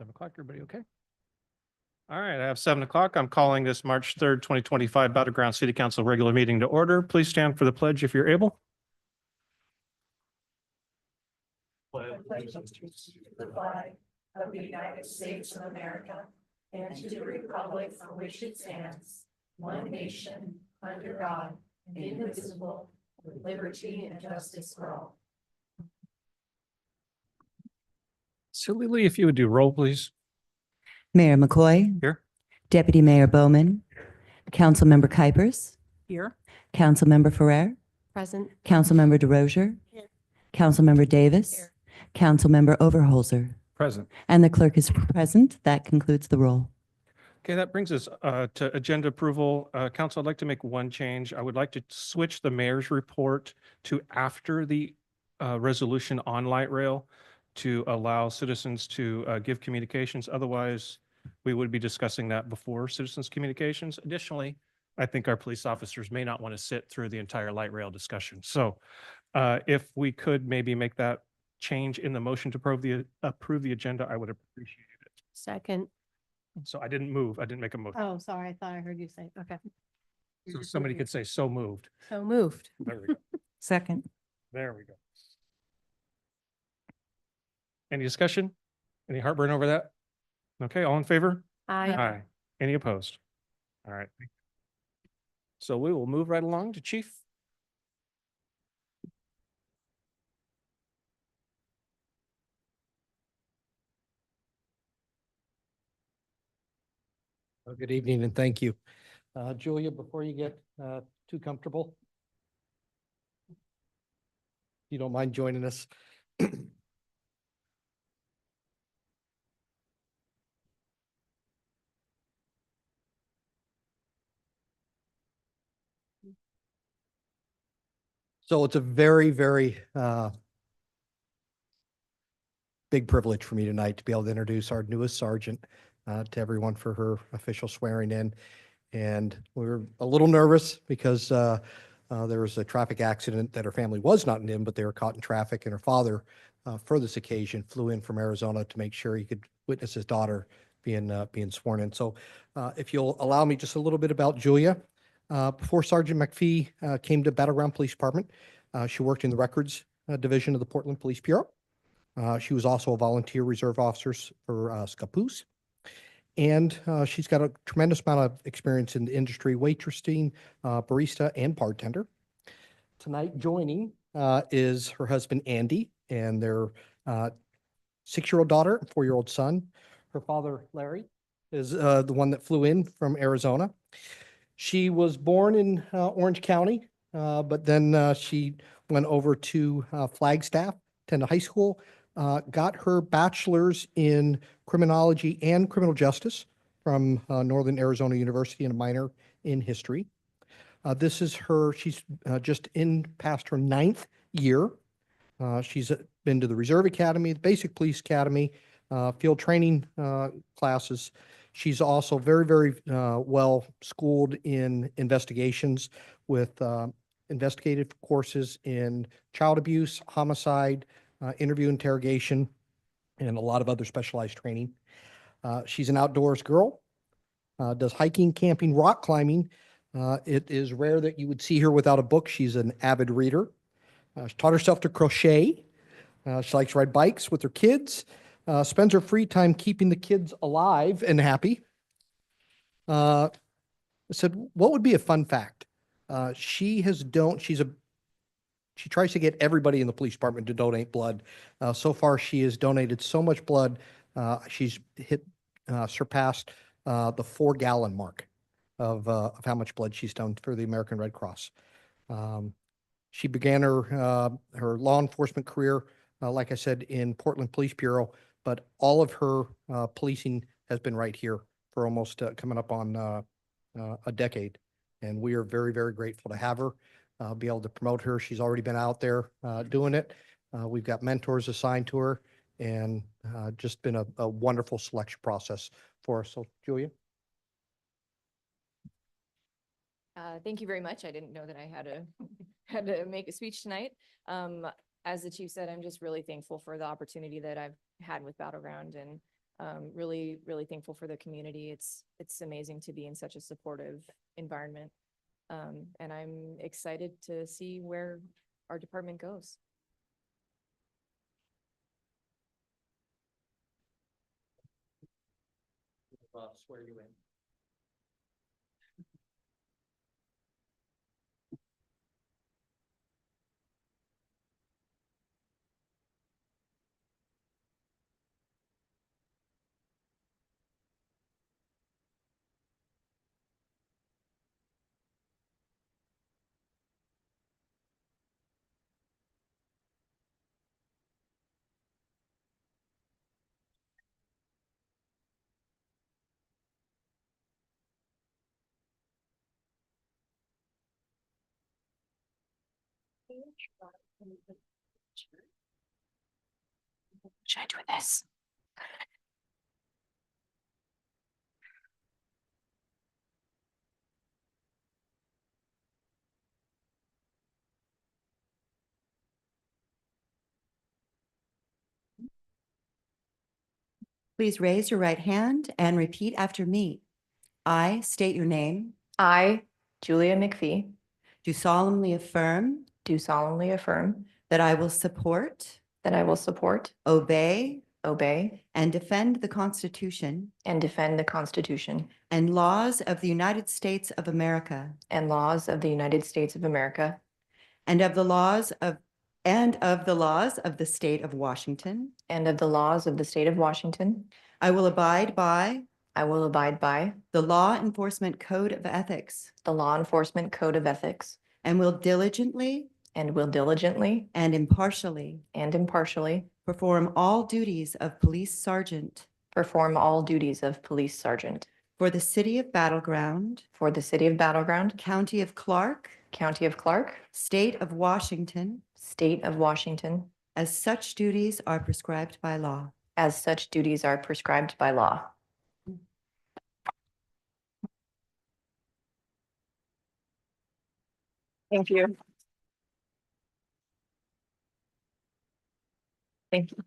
7 o'clock, everybody okay? All right, I have 7 o'clock. I'm calling this March 3rd, 2025 Battleground City Council regular meeting to order. Please stand for the pledge if you're able. Allegiance to the flag of the United States of America and to the republic for which it stands, one nation, under God, indivisible, with liberty and justice for all. So Lily, if you would do roll, please. Mayor McCoy, Here. Deputy Mayor Bowman, Councilmember Kuipers, Here. Councilmember Ferrer, Present. Councilmember DeRozier, Here. Councilmember Davis, Here. Councilmember Overholser, Present. and the clerk is present. That concludes the roll. Okay, that brings us to agenda approval. Council, I'd like to make one change. I would like to switch the mayor's report to after the resolution on light rail to allow citizens to give communications. Otherwise, we would be discussing that before citizens' communications. Additionally, I think our police officers may not want to sit through the entire light rail discussion. So if we could maybe make that change in the motion to approve the agenda, I would appreciate it. Second. So I didn't move. I didn't make a motion. Oh, sorry. I thought I heard you say, okay. So somebody could say so moved. So moved. There we go. Second. There we go. Any discussion? Any heartburn over that? Okay, all in favor? Aye. Any opposed? All right. So we will move right along to Chief. Well, good evening and thank you. Julia, before you get too comfortable, if you don't mind joining us. So it's a very, very big privilege for me tonight to be able to introduce our newest sergeant to everyone for her official swearing in. And we were a little nervous because there was a traffic accident that her family was not in, but they were caught in traffic, and her father, for this occasion, flew in from Arizona to make sure he could witness his daughter being sworn in. So if you'll allow me just a little bit about Julia. Before Sergeant McPhee came to Battleground Police Department, she worked in the records division of the Portland Police Bureau. She was also a volunteer reserve officer for Scappoose. And she's got a tremendous amount of experience in the industry, waitressing, barista, and bartender. Tonight joining is her husband, Andy, and their 6-year-old daughter and 4-year-old son. Her father, Larry, is the one that flew in from Arizona. She was born in Orange County, but then she went over to Flagstaff, attended high school, got her bachelor's in criminology and criminal justice from Northern Arizona University and a minor in history. This is she's just past her 9th year. She's been to the Reserve Academy, the Basic Police Academy, field training classes. She's also very, very well schooled in investigations with investigative courses in child abuse, homicide, interview interrogation, and a lot of other specialized training. She's an outdoors girl, does hiking, camping, rock climbing. It is rare that you would see her without a book. She's an avid reader. She taught herself to crochet. She likes to ride bikes with her kids, spends her free time keeping the kids alive and happy. I said, what would be a fun fact? She tries to get everybody in the police department to donate blood. So far, she has donated so much blood. She's surpassed the 4-gallon mark of how much blood she's done for the American Red Cross. She began her law enforcement career, like I said, in Portland Police Bureau, but all of her policing has been right here for almost coming up on a decade. And we are very, very grateful to have her. Be able to promote her. She's already been out there doing it. We've got mentors assigned to her, and just been a wonderful selection process for us. So, Julia. Thank you very much. I didn't know that I had to make a speech tonight. As the chief said, I'm just really thankful for the opportunity that I've had with Battleground, and Really, really thankful for the community. It's amazing to be in such a supportive environment. And I'm excited to see where our department goes. Swear you in. Should I do this? Please raise your right hand and repeat after me. I state your name, I, Julia McPhee, do solemnly affirm do solemnly affirm that I will support, that I will support, obey, obey, and defend the Constitution and defend the Constitution and laws of the United States of America and laws of the United States of America and of the laws of the state of Washington. and of the laws of the state of Washington. I will abide by I will abide by the Law Enforcement Code of Ethics the Law Enforcement Code of Ethics and will diligently and will diligently and impartially and impartially perform all duties of police sergeant perform all duties of police sergeant for the city of Battleground, for the city of Battleground, county of Clark, county of Clark, state of Washington, state of Washington, as such duties are prescribed by law. as such duties are prescribed by law. Thank you. Thank you.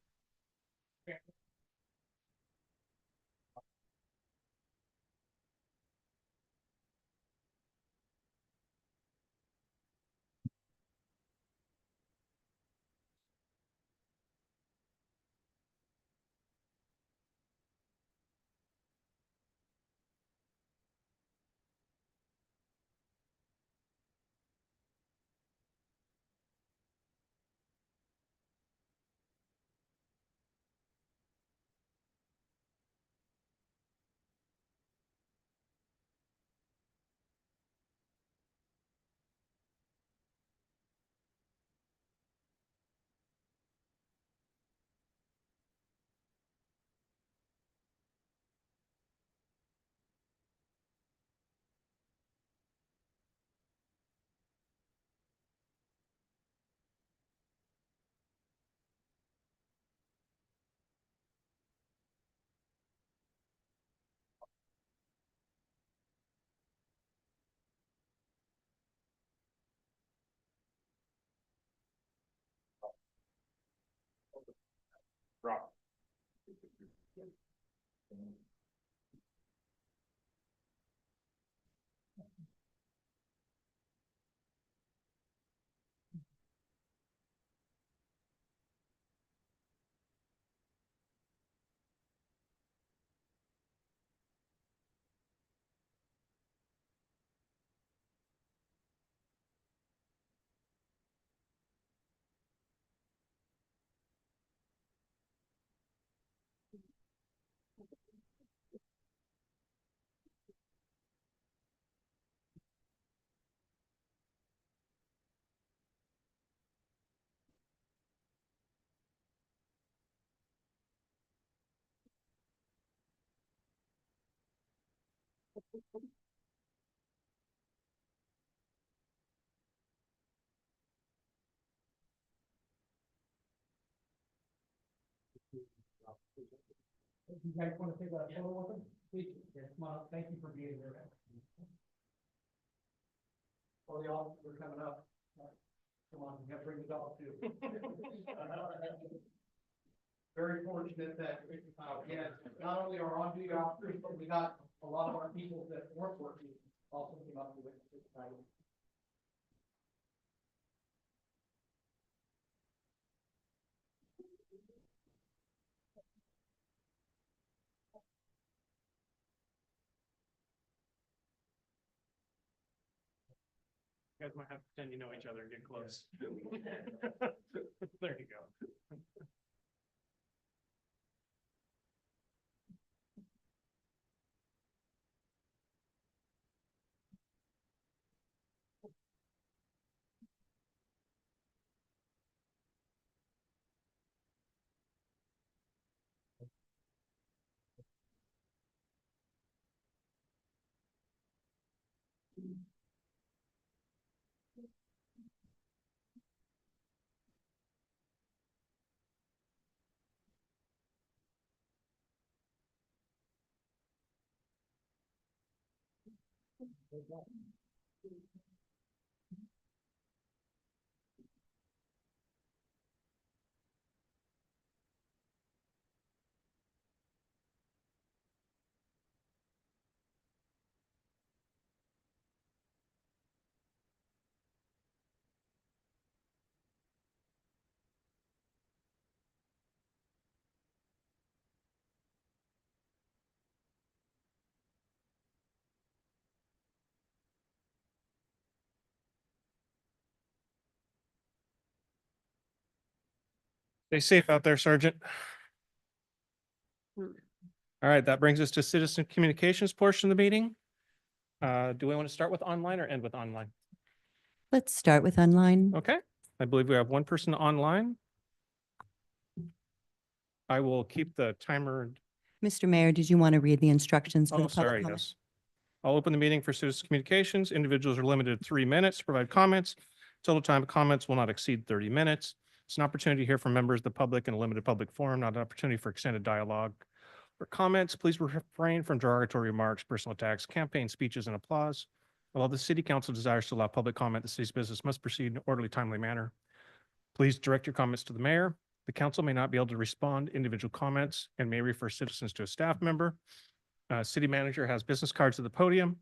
You guys want to take a photo with them? Please, yeah, come on, thank you for being here. All the officers are coming up. Come on, we gotta bring the dog too. very fortunate that, we had not only our on-duty officers, but we got a lot of our people that weren't working also came up with it. You guys might have to pretend you know each other and get close. There you go. Stay safe out there, Sergeant. Hmm. All right, that brings us to citizen communications portion of the meeting. Do we want to start with online or end with online? Let's start with online. Okay, I believe we have one person online. I will keep the timer. Mr. Mayor, did you want to read the instructions for Oh, the public sorry, comment? yes. I'll open the meeting for citizen communications. Individuals are limited to 3 minutes to provide comments. Total time of comments will not exceed 30 minutes. It's an opportunity to hear from members of the public in a limited public forum, not an opportunity for extended dialogue. For comments, please refrain from derogatory remarks, personal attacks, campaign speeches, and applause. While the city council desires to allow public comment, the city's business must proceed in an orderly, timely manner. Please direct your comments to the mayor. The council may not be able to respond to individual comments and may refer citizens to a staff member. City manager has business cards at the podium.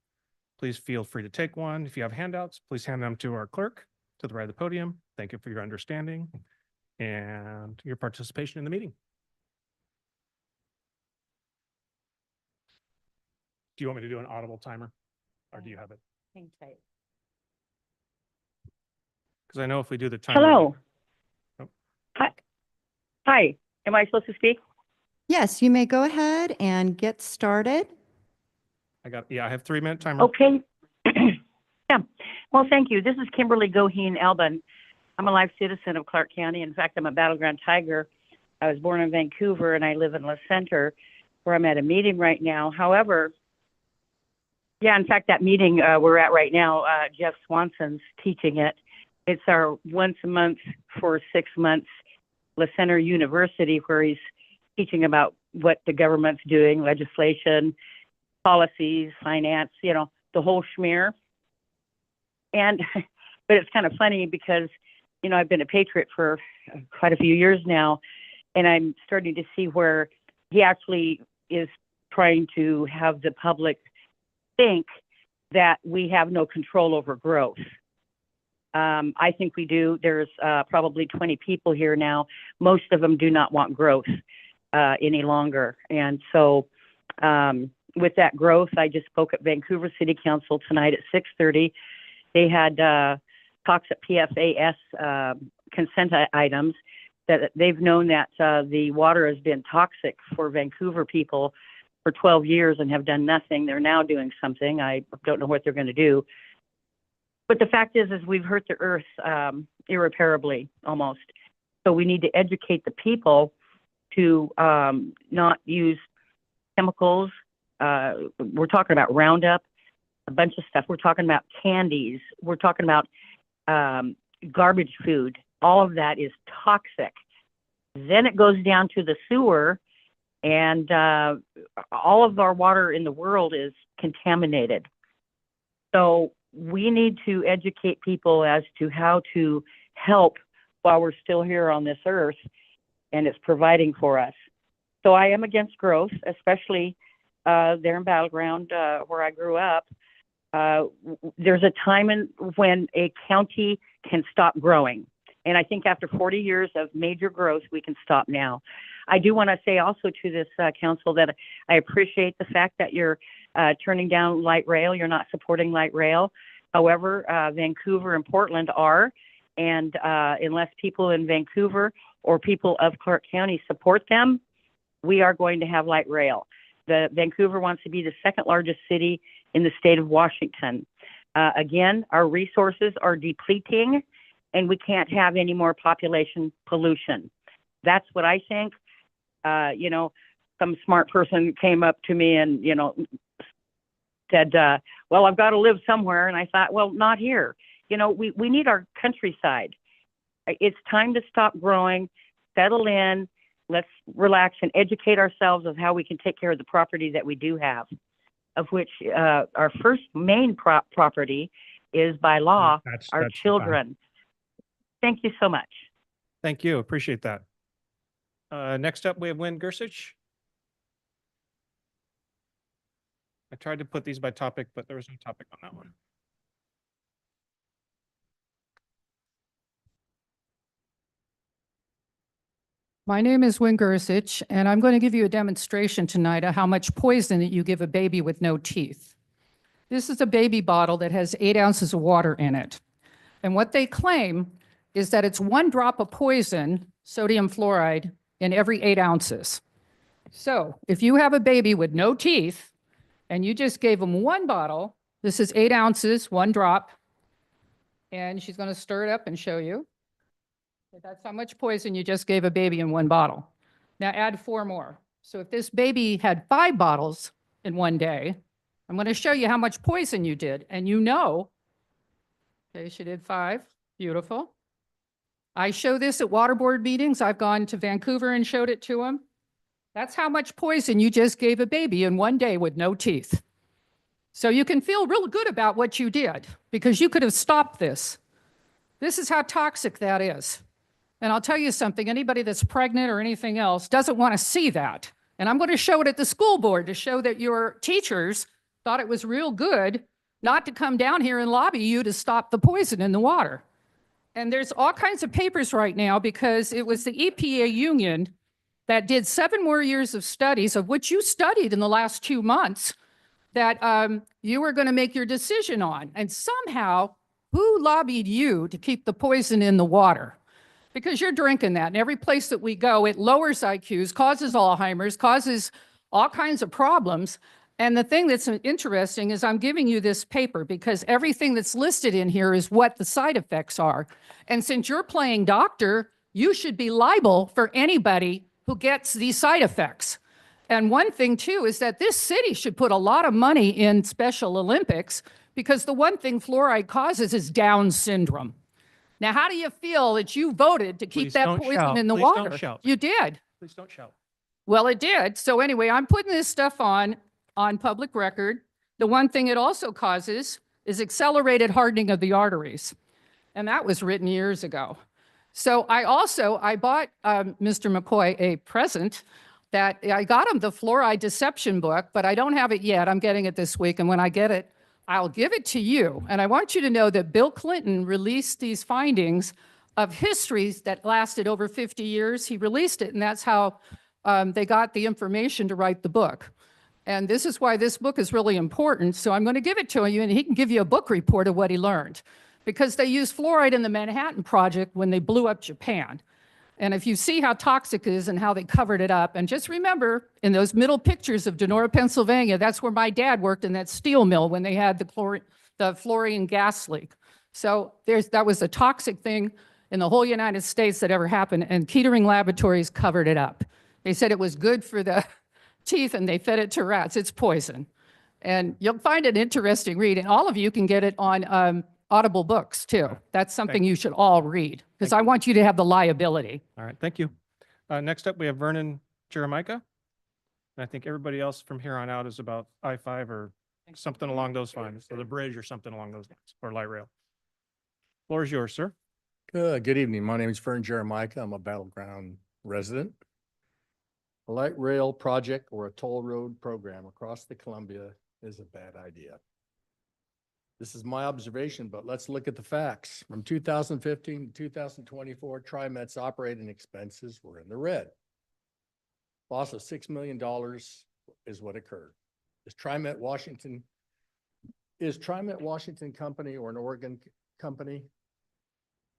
Please feel free to take one. If you have handouts, please hand them to our clerk to the right of the podium. Thank you for your understanding and your participation in the meeting. Do you want me to do an audible timer or do you have it? Hang tight. Because I know if we do the timer. Hello. Oh. Hi, am I supposed to speak? Yes, you may go ahead and get started. I have 3-minute timer. Okay. Yeah, well, thank you. This is Kimberly Goheen Elbin. I'm a life citizen of Clark County. In fact, I'm a Battleground Tiger. I was born in Vancouver and I live in La Center where I'm at a meeting right now. However, yeah, in fact, that meeting we're at right now, Jeff Swanson's teaching it. It's our once a month for 6 months La Center University where he's teaching about what the government's doing, legislation, policies, finance, the whole schmear. And, but it's kind of funny because, I've been a patriot for quite a few years now, and I'm starting to see where he actually is trying to have the public think that we have no control over growth. I think we do. There's probably 20 people here now. Most of them do not want growth any longer. And so with that growth, I just spoke at Vancouver City Council tonight at 6:30. They had talks at PFAS consent items that they've known that the water has been toxic for Vancouver people for 12 years and have done nothing. They're now doing something. I don't know what they're going to do. But the fact is we've hurt the earth irreparably almost. So we need to educate the people to not use chemicals. We're talking about Roundup, a bunch of stuff. We're talking about candies. We're talking about garbage food. All of that is toxic. Then it goes down to the sewer, and all of our water in the world is contaminated. So we need to educate people as to how to help while we're still here on this earth and it's providing for us. So I am against growth, especially there in Battleground where I grew up. There's a time when a county can stop growing. And I think after 40 years of major growth, we can stop now. I do want to say also to this council that I appreciate the fact that you're turning down light rail. You're not supporting light rail. However, Vancouver and Portland are. And unless people in Vancouver or people of Clark County support them, we are going to have light rail. Vancouver wants to be the second largest city in the state of Washington. Again, our resources are depleting, and we can't have any more population pollution. That's what I think. You know, some smart person came up to me and, you know, said, well, I've got to live somewhere. And I thought, well, not here. You know, we need our countryside. It's time to stop growing, settle in, let's relax and educate ourselves of how we can take care of the property that we do have, of which our first main property is by law, our That's children. Thank you so much. Thank you. Appreciate that. Next up, we have Wynn Gersich. I tried to put these by topic, but there was no topic on that one. My name is Wynn Gersich, and I'm going to give you a demonstration tonight of how much poison that you give a baby with no teeth. This is a baby bottle that has 8 ounces of water in it. And what they claim is that it's 1 drop of poison, sodium fluoride, in every 8 ounces. So if you have a baby with no teeth and you just gave them 1 bottle, this is 8 ounces, 1 drop, and she's going to stir it up and show you. That's how much poison you just gave a baby in 1 bottle. Now add 4 more. So if this baby had 5 bottles in 1 day, I'm going to show you how much poison you did. And you know, okay, she did 5. Beautiful. I show this at water board meetings. I've gone to Vancouver and showed it to them. That's how much poison you just gave a baby in 1 day with no teeth. So you can feel real good about what you did because you could have stopped this. This is how toxic that is. And I'll tell you something, anybody that's pregnant or anything else doesn't want to see that. And I'm going to show it at the school board to show that your teachers thought it was real good not to come down here and lobby you to stop the poison in the water. And there's all kinds of papers right now because it was the EPA union that did 7 more years of studies, of which you studied in the last 2 months, that you were going to make your decision on. And somehow, who lobbied you to keep the poison in the water? Because you're drinking that. And every place that we go, it lowers IQs, causes Alzheimer's, causes all kinds of problems. And the thing that's interesting is I'm giving you this paper because everything that's listed in here is what the side effects are. And since you're playing doctor, you should be liable for anybody who gets these side effects. And one thing too is that this city should put a lot of money in Special Olympics because the one thing fluoride causes is Down syndrome. Now, how do you feel that you voted to keep Please that don't poison shout. in the Please don't water? shout. You did. Please don't shout. Well, it did. So anyway, I'm putting this stuff on public record. The one thing it also causes is accelerated hardening of the arteries. And that was written years ago. So I bought Mr. McCoy a present that I got him the fluoride deception book, but I don't have it yet. I'm getting it this week. And when I get it, I'll give it to you. And I want you to know that Bill Clinton released these findings of histories that lasted over 50 years. He released it, and that's how they got the information to write the book. And this is why this book is really important. So I'm going to give it to you, and he can give you a book report of what he learned. Because they used fluoride in the Manhattan Project when they blew up Japan. And if you see how toxic it is and how they covered it up, and just remember, in those middle pictures of Donora, Pennsylvania, that's where my dad worked in that steel mill when they had the fluorine gas leak. So that was a toxic thing in the whole United States that ever happened, and Kettering Laboratories covered it up. They said it was good for the teeth, and they fed it to rats. It's poison. And you'll find it interesting read, and all of you can get it on Audible books too. That's something you should all read because I want you to have the liability. All right, thank you. Next up, we have Vernon Jeremica. And I think everybody else from here on out is about I-5 or something along those lines, or the bridge or something along those lines, or light rail. Floor is yours, sir. Good evening. My name is Vern Jeremica. I'm a Battleground resident. A light rail project or a toll road program across the Columbia is a bad idea. This is my observation, but let's look at the facts. From 2015 to 2024, TriMet's operating expenses were in the red. Loss of $6 million is what occurred. Is TriMet Washington Company or an Oregon company?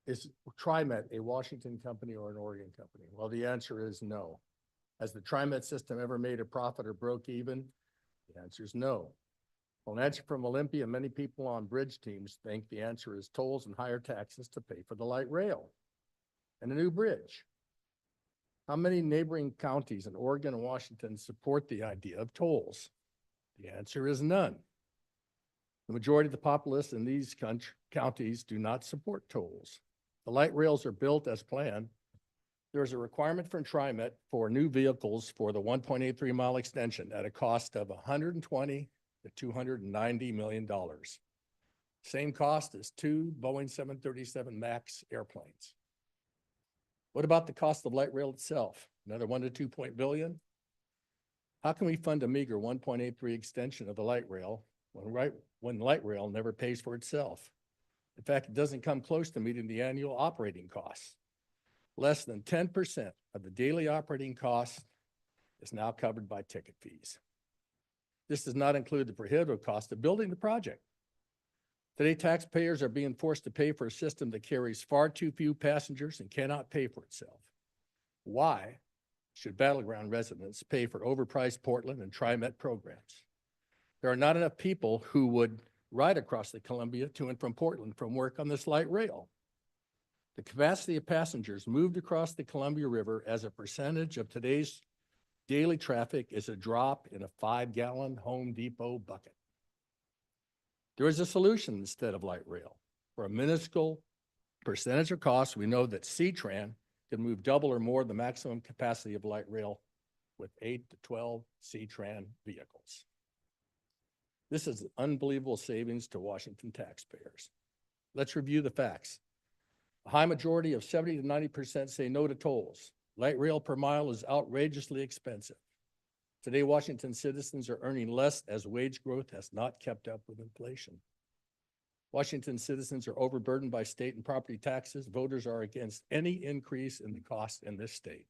Is TriMet a Washington company or an Oregon company? Well, the answer is no. Has the TriMet system ever made a profit or broke even? The answer is no. Well, an answer from Olympia, many people on bridge teams think the answer is tolls and higher taxes to pay for the light rail and a new bridge. How many neighboring counties in Oregon and Washington support the idea of tolls? The answer is none. The majority of the populace in these counties do not support tolls. The light rails are built as planned. There is a requirement from TriMet for new vehicles for the 1.83 mile extension at a cost of $120 to $290 million. Same cost as 2 Boeing 737 MAX airplanes. What about the cost of light rail itself? Another 1 to 2 billion? How can we fund a meager 1.83 extension of the light rail when light rail never pays for itself? In fact, it doesn't come close to meeting the annual operating costs. Less than 10% of the daily operating cost is now covered by ticket fees. This does not include the prohibitive cost of building the project. Today, taxpayers are being forced to pay for a system that carries far too few passengers and cannot pay for itself. Why should Battleground residents pay for overpriced Portland and TriMet programs? There are not enough people who would ride across the Columbia to and from Portland from work on this light rail. The capacity of passengers moved across the Columbia River as a percentage of today's daily traffic is a drop in a 5-gallon Home Depot bucket. There is a solution instead of light rail. For a minuscule percentage of cost, we know that C-Tran can move double or more the maximum capacity of light rail with 8 to 12 C-Tran vehicles. This is unbelievable savings to Washington taxpayers. Let's review the facts. A high majority of 70 to 90% say no to tolls. Light rail per mile is outrageously expensive. Today, Washington citizens are earning less as wage growth has not kept up with inflation. Washington citizens are overburdened by state and property taxes. Voters are against any increase in the cost in this state.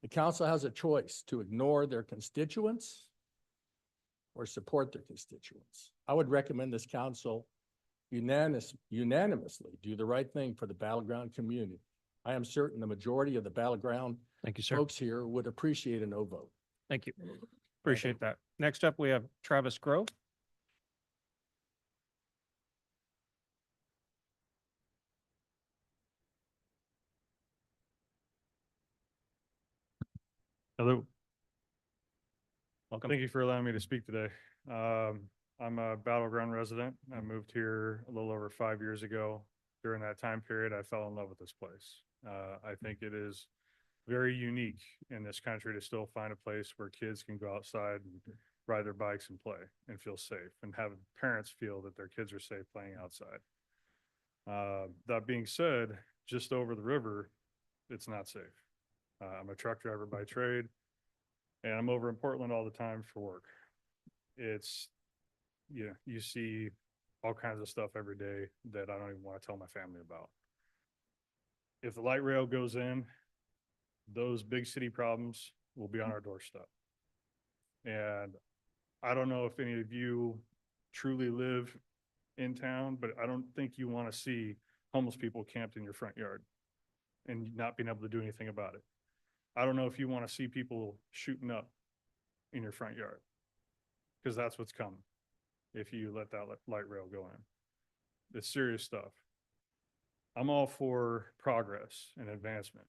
The council has a choice to ignore their constituents or support their constituents. I would recommend this council unanimously do the right thing for the Battleground community. I am certain the majority of the Battleground Thank you, sir. folks here would appreciate a no vote. Thank you. Appreciate that. Next up, we have Travis Grove. Hello. Welcome. Thank you for allowing me to speak today. I'm a Battleground resident. I moved here a little over 5 years ago. During that time period, I fell in love with this place. I think it is very unique in this country to still find a place where kids can go outside and ride their bikes and play and feel safe and have parents feel that their kids are safe playing outside. That being said, just over the river, it's not safe. I'm a truck driver by trade, and I'm over in Portland all the time for work. It's, you see all kinds of stuff every day that I don't even want to tell my family about. If the light rail goes in, those big city problems will be on our doorstep. And I don't know if any of you truly live in town, but I don't think you want to see homeless people camped in your front yard and not being able to do anything about it. I don't know if you want to see people shooting up in your front yard, because that's what's coming if you let that light rail go in. It's serious stuff. I'm all for progress and advancement,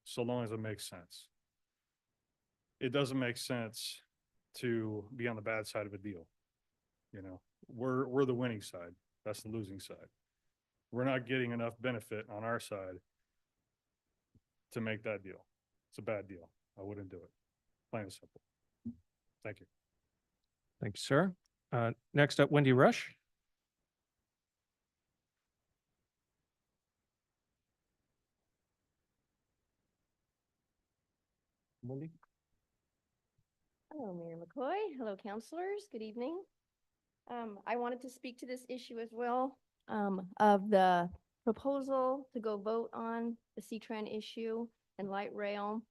so long as it makes sense. It doesn't make sense to be on the bad side of a deal. We're the winning side. That's the losing side. We're not getting enough benefit on our side to make that deal. It's a bad deal. I wouldn't do it. Plain and simple. Thank you. Thank you, sir. Next up, Wendy Rush. Wendy? Hello, Mayor McCoy. Hello, councilors. Good evening. I wanted to speak to this issue as well, of the proposal to go vote on the C-Tran issue and light rail.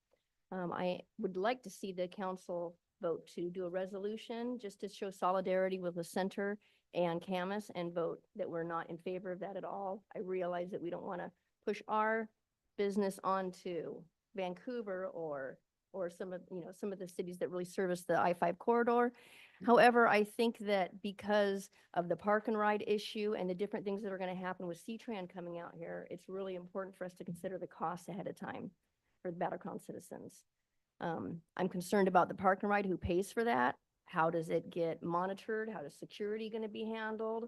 I would like to see the council vote to do a resolution just to show solidarity with the center and Camas and vote that we're not in favor of that at all. I realize that we don't want to push our business onto Vancouver or some of, some of the cities that really service the I-5 corridor. However, I think that because of the park and ride issue and the different things that are going to happen with C-Tran coming out here, it's really important for us to consider the costs ahead of time for the Battleground citizens. I'm concerned about the park and ride, who pays for that? How does it get monitored? How is security going to be handled?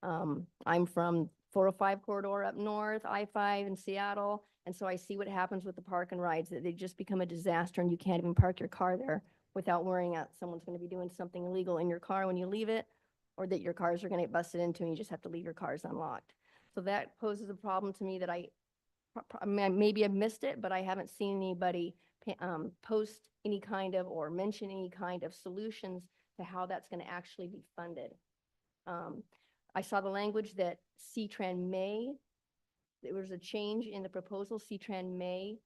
I'm from 405 corridor up north, I-5 in Seattle. And so I see what happens with the park and rides, that they just become a disaster and you can't even park your car there without worrying that someone's going to be doing something illegal in your car when you leave it, or that your cars are going to get busted into and you just have to leave your cars unlocked. So that poses a problem to me that maybe I've missed it, but I haven't seen anybody post any kind of or mention any kind of solutions to how that's going to actually be funded. I saw the language that C-Tran may, there was a change in the proposal, C-Tran may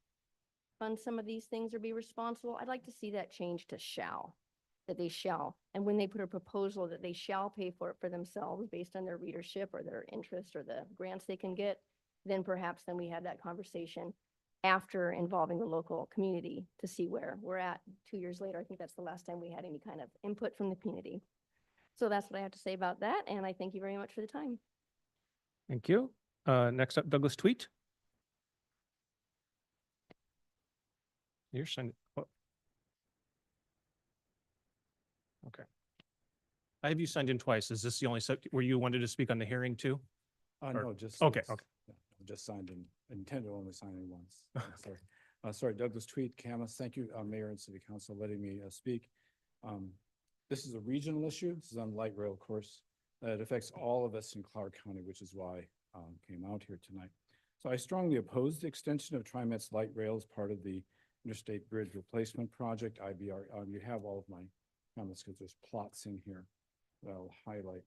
fund some of these things or be responsible. I'd like to see that change to shall, that they shall. And when they put a proposal that they shall pay for it for themselves based on their readership or their interest or the grants they can get, then perhaps then we have that conversation after involving the local community to see where we're at 2 years later. I think that's the last time we had any kind of input from the community. So that's what I have to say about that. And I thank you very much for the time. Thank you. Next up, Douglas Tweet. You're sending. Okay. I have you signed in twice. Is this the only where you wanted to speak on the hearing too? Or- No, just. Okay, it's- okay. yeah, I just signed in, intended only signing once. Sorry. Sorry, Douglas Tweet, Camas. Thank you, Mayor and City Council, letting me speak. This is a regional issue. This is on light rail, of course. It affects all of us in Clark County, which is why I came out here tonight. So I strongly oppose the extension of TriMet's light rail as part of the Interstate Bridge Replacement Project, IBR. You have all of my comments because there's plots in here that I'll highlight.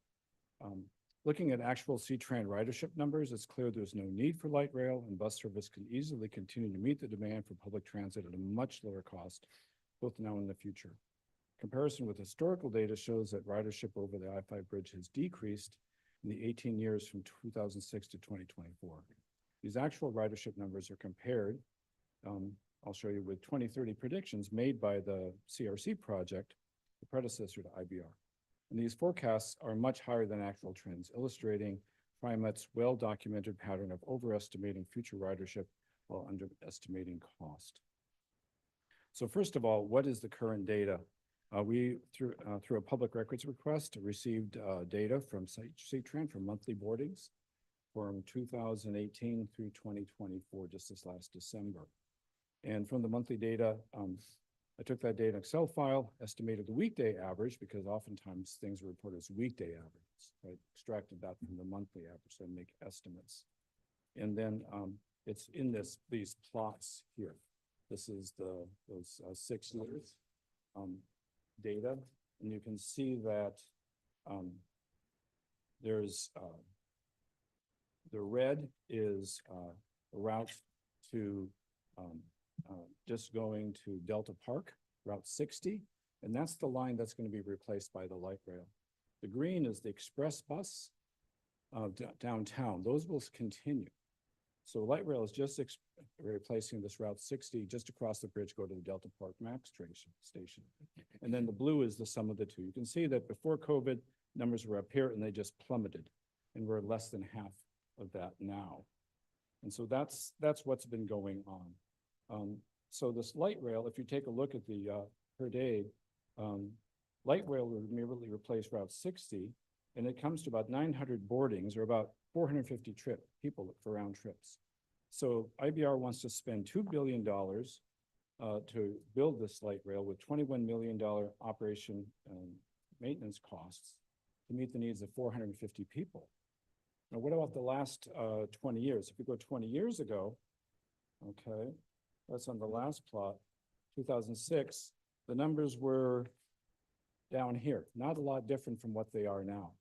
Looking at actual C-Tran ridership numbers, it's clear there's no need for light rail, and bus service can easily continue to meet the demand for public transit at a much lower cost, both now and in the future. Comparison with historical data shows that ridership over the I-5 bridge has decreased in the 18 years from 2006 to 2024. These actual ridership numbers are compared, I'll show you, with 2030 predictions made by the CRC project, the predecessor to IBR. And these forecasts are much higher than actual trends, illustrating TriMet's well-documented pattern of overestimating future ridership while underestimating cost. So first of all, what is the current data? We, through a public records request, received data from C-Tran for monthly boardings from 2018 through 2024, just this last December. And from the monthly data, I took that data in Excel file, estimated the weekday average, because oftentimes things are reported as weekday averages. I extracted that from the monthly average, so I make estimates. And then it's in these plots here. This is those 6 years data, and you can see that there's the red is a route to just going to Delta Park, Route 60, and that's the line that's going to be replaced by the light rail. The green is the express bus downtown. Those will continue. So light rail is just replacing this Route 60 just across the bridge, go to the Delta Park Max station. And then the blue is the sum of the two. You can see that before COVID, numbers were up here and they just plummeted, and we're less than half of that now. And so that's what's been going on. So this light rail, if you take a look at the per day, light rail will immediately replace Route 60, and it comes to about 900 boardings, or about 450 people for round trips. So IBR wants to spend $2 billion to build this light rail with $21 million operation and maintenance costs to meet the needs of 450 people. Now, what about the last 20 years? If we go 20 years ago, okay, that's on the last plot, 2006, the numbers were down here, not a lot different from what they are now.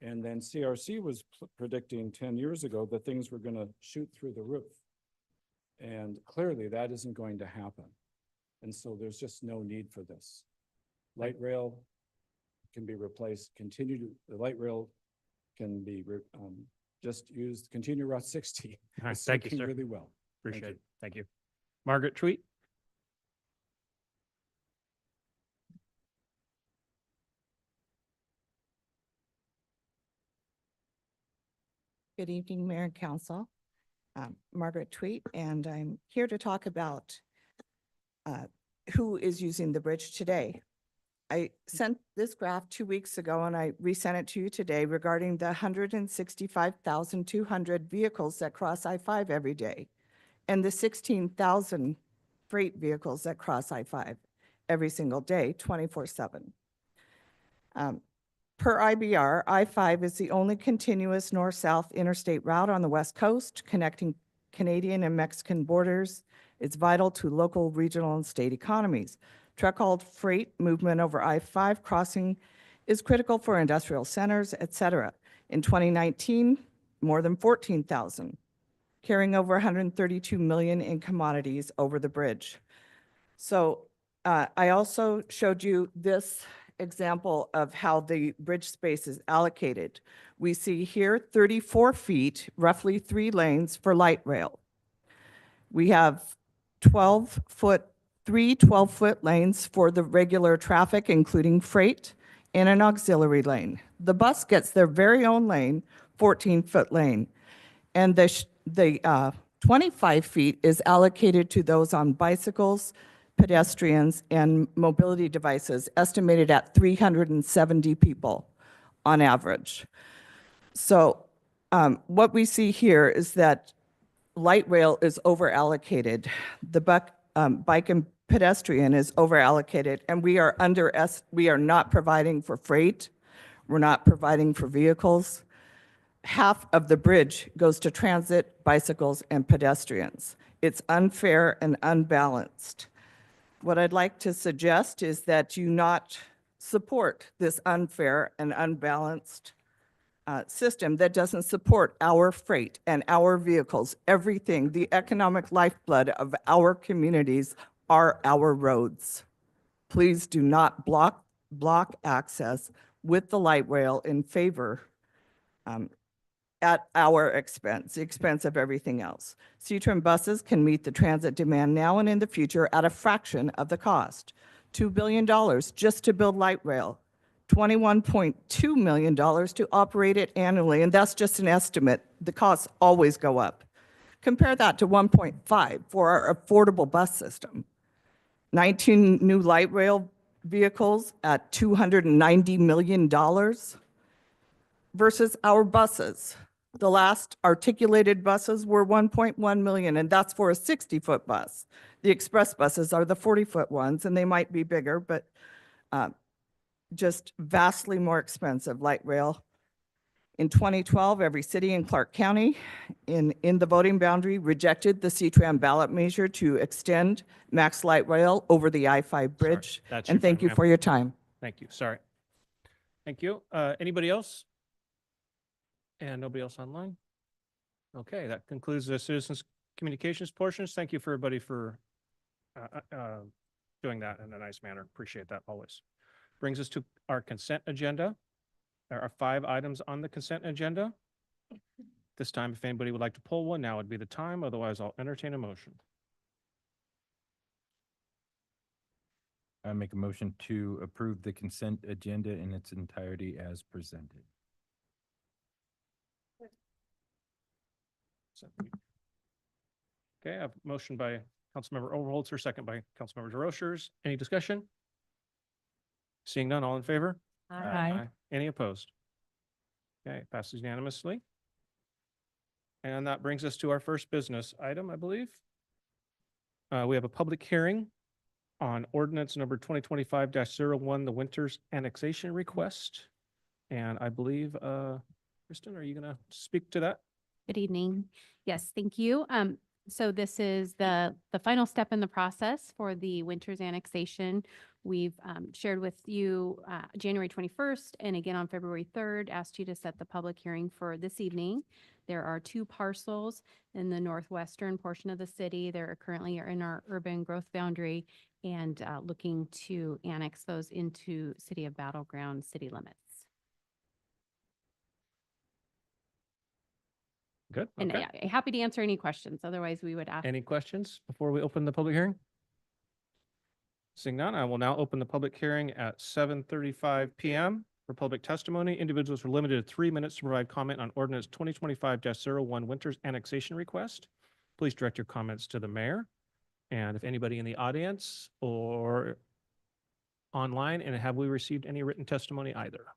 And then CRC was predicting 10 years ago that things were going to shoot through the roof. And clearly that isn't going to happen. And so there's just no need for this. Light rail can be replaced, the light rail can be just used, continue Route 60. All right, It's thank you, working sir. really well. Thank Appreciate you. it. Thank you. Margaret Tweet? Good evening, Mayor and Council. Margaret Tweet, and I'm here to talk about who is using the bridge today. I sent this graph 2 weeks ago and I resent it to you today regarding the 165,200 vehicles that cross I-5 every day and the 16,000 freight vehicles that cross I-5 every single day, 24/7. Per IBR, I-5 is the only continuous north-south interstate route on the West Coast connecting Canadian and Mexican borders. It's vital to local, regional, and state economies. Truck-hauled freight movement over I-5 crossing is critical for industrial centers, et cetera. In 2019, more than 14,000, carrying over 132 million in commodities over the bridge. So I also showed you this example of how the bridge space is allocated. We see here 34 feet, roughly 3 lanes for light rail. We have 3 12-foot lanes for the regular traffic, including freight, and an auxiliary lane. The bus gets their very own lane, 14-foot lane. And the 25 feet is allocated to those on bicycles, pedestrians, and mobility devices, estimated at 370 people on average. So what we see here is that light rail is over-allocated. The bike and pedestrian is over-allocated, and we are not providing for freight. We're not providing for vehicles. Half of the bridge goes to transit, bicycles, and pedestrians. It's unfair and unbalanced. What I'd like to suggest is that you not support this unfair and unbalanced system that doesn't support our freight and our vehicles. Everything, the economic lifeblood of our communities are our roads. Please do not block access with the light rail in favor at our expense, the expense of everything else. C-Trim buses can meet the transit demand now and in the future at a fraction of the cost. $2 billion just to build light rail, $21.2 million to operate it annually, and that's just an estimate. The costs always go up. Compare that to 1.5 for our affordable bus system. 19 new light rail vehicles at $290 million versus our buses. The last articulated buses were 1.1 million, and that's for a 60-foot bus. The express buses are the 40-foot ones, and they might be bigger, but just vastly more expensive light rail. In 2012, every city in Clark County in the voting boundary rejected the C-Tram ballot measure to extend max light rail over the I-5 bridge. that's And your thank time, you ma'am. for your time. Thank you. Sorry. Thank you. Anybody else? And nobody else online? Okay, that concludes the citizens' communications portions. Thank you for everybody for doing that in a nice manner. Appreciate that always. Brings us to our consent agenda. There are 5 items on the consent agenda. This time, if anybody would like to pull one, now would be the time. Otherwise, I'll entertain a motion. I make a motion to approve the consent agenda in its entirety as presented. Okay, I have a motion by Councilmember Overholzer, second by Councilmember DeRochers. Any discussion? Seeing none, all in favor? Aye. Any opposed? Okay, passes unanimously. And that brings us to our first business item, I believe. We have a public hearing on ordinance number 2025-01, the Winters annexation request. And I believe, Kristen, are you going to speak to that? Good evening. Yes, thank you. So this is the final step in the process for the Winters annexation. We've shared with you January 21st and again on February 3rd, asked you to set the public hearing for this evening. There are 2 parcels in the northwestern portion of the city. They're currently in our urban growth boundary and looking to annex those into City of Battle Ground city limits. Good. And Okay. happy to answer any questions. Otherwise, we would ask. Any questions before we open the public hearing? Seeing none, I will now open the public hearing at 7:35 PM for public testimony. Individuals are limited to 3 minutes to provide comment on ordinance 2025-01 Winters annexation request. Please direct your comments to the mayor. And if anybody in the audience or online, and have we received any written testimony either?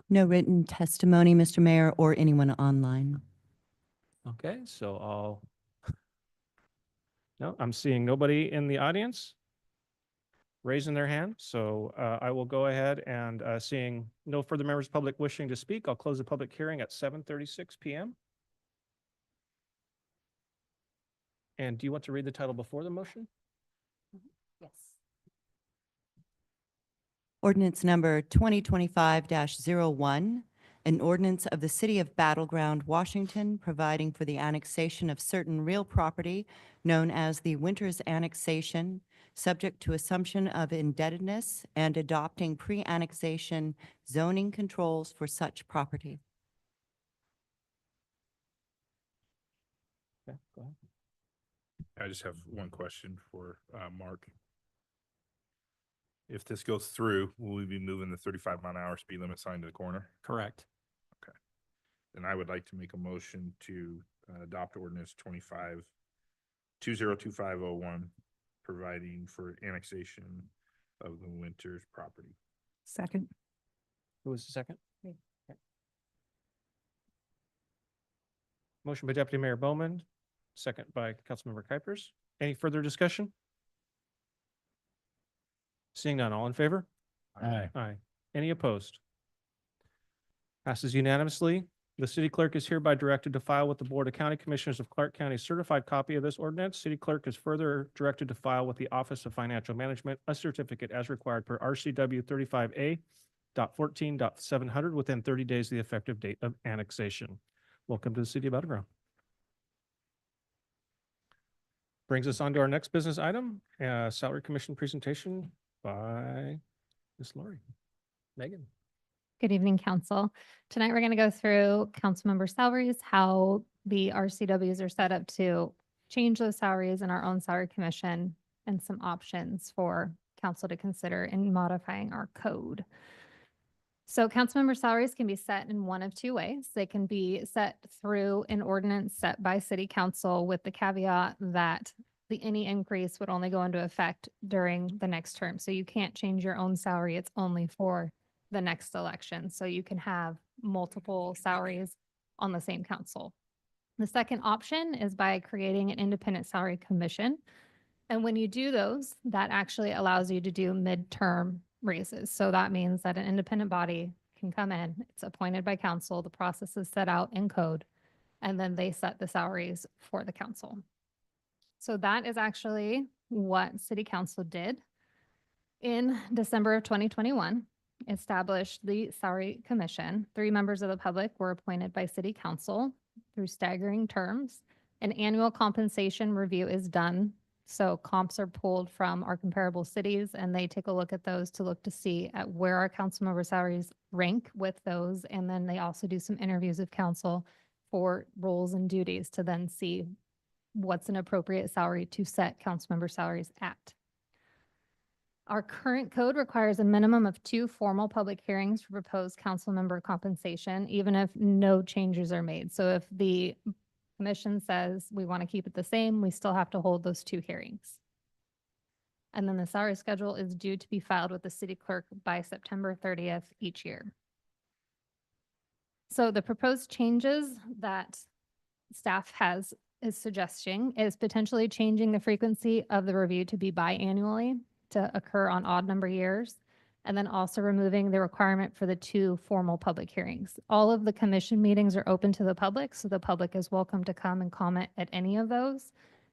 No written testimony, Mr. Mayor, or anyone online. Okay, so no, I'm seeing nobody in the audience raising their hand. So I will go ahead and seeing no further members of the public wishing to speak, I'll close the public hearing at 7:36 PM. And do you want to read the title before the motion? Yes. Ordinance number 2025-01, an ordinance of the City of Battle Ground, Washington, providing for the annexation of certain real property known as the Winters annexation, subject to assumption of indebtedness and adopting pre-annexation zoning controls for such property. Okay, go ahead. I just have one question for Mark. If this goes through, will we be moving the 35-mile-an-hour speed limit sign to the corner? Correct. Okay. Then I would like to make a motion to adopt ordinance 2025-01, providing for annexation of the Winters property. Second. Who was the second? Me. Okay. Motion by Deputy Mayor Bowman, second by Councilmember Kuipers. Any further discussion? Seeing none, all in favor? Aye. Aye. Any opposed? Passes unanimously. The city clerk is hereby directed to file with the Board of County Commissioners of Clark County a certified copy of this ordinance. City clerk is further directed to file with the Office of Financial Management a certificate as required per RCW 35A.14.700 within 30 days of the effective date of annexation. Welcome to the City of Battle Ground. Brings us on to our next business item, salary commission presentation by Ms. Lori. Megan. Good evening, council. Tonight, we're going to go through council member salaries, how the RCWs are set up to change those salaries in our own salary commission, and some options for council to consider in modifying our code. So council member salaries can be set in one of 2 ways. They can be set through an ordinance set by city council with the caveat that any increase would only go into effect during the next term. So you can't change your own salary. It's only for the next election. So you can have multiple salaries on the same council. The second option is by creating an independent salary commission. And when you do those, that actually allows you to do midterm raises. So that means that an independent body can come in, it's appointed by council, the process is set out in code, and then they set the salaries for the council. So that is actually what city council did in December of 2021. Established the salary commission. 3 members of the public were appointed by city council through staggering terms. An annual compensation review is done. So comps are pulled from our comparable cities and they take a look at those to look to see at where our council member salaries rank with those. And then they also do some interviews of council for roles and duties to then see what's an appropriate salary to set council member salaries at. Our current code requires a minimum of 2 formal public hearings for proposed council member compensation, even if no changes are made. So if the commission says we want to keep it the same, we still have to hold those 2 hearings. And then the salary schedule is due to be filed with the city clerk by September 30th each year. So the proposed changes that staff is suggesting is potentially changing the frequency of the review to be biannually, to occur on odd number years, And then also removing the requirement for the 2 formal public hearings. All of the commission meetings are open to the public, so the public is welcome to come and comment at any of those.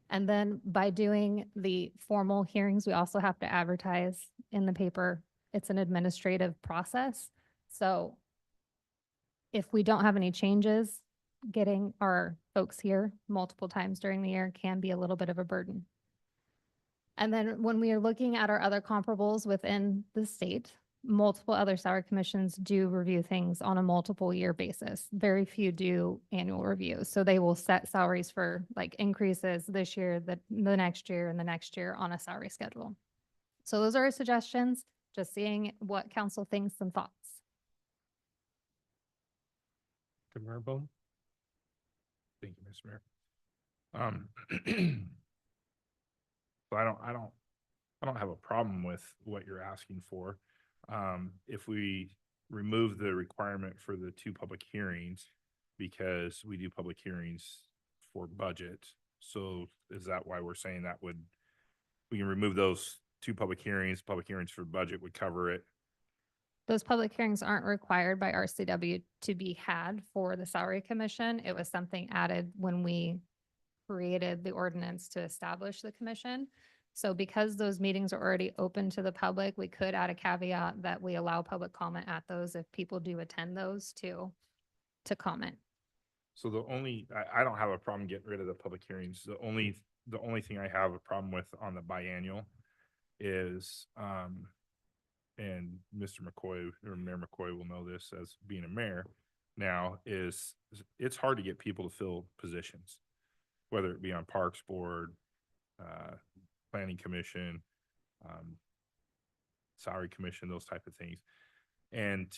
And then by doing the formal hearings, we also have to advertise in the paper. It's an administrative process. So if we don't have any changes, getting our folks here multiple times during the year can be a little bit of a burden. And then when we are looking at our other comparables within the state, multiple other salary commissions do review things on a multiple year basis. Very few do annual reviews. So they will set salaries for like increases this year, the next year, and the next year on a salary schedule. So those are our suggestions, just seeing what council thinks and thoughts. Commissioner Bone? Thank you, Mr. Mayor. So I don't have a problem with what you're asking for. If we remove the requirement for the 2 public hearings, because we do public hearings for budget. So is that why we're saying that we can remove those 2 public hearings for budget would cover it? Those public hearings aren't required by RCW to be had for the salary commission. It was something added when we created the ordinance to establish the commission. So because those meetings are already open to the public, we could add a caveat that we allow public comment at those if people do attend those to comment. So I don't have a problem getting rid of the public hearings. The only thing I have a problem with on the biannual is, and Mr. McCoy or Mayor McCoy will know this as being a mayor now, is it's hard to get people to fill positions, whether it be on Parks Board, Planning Commission, Salary Commission, those type of things. And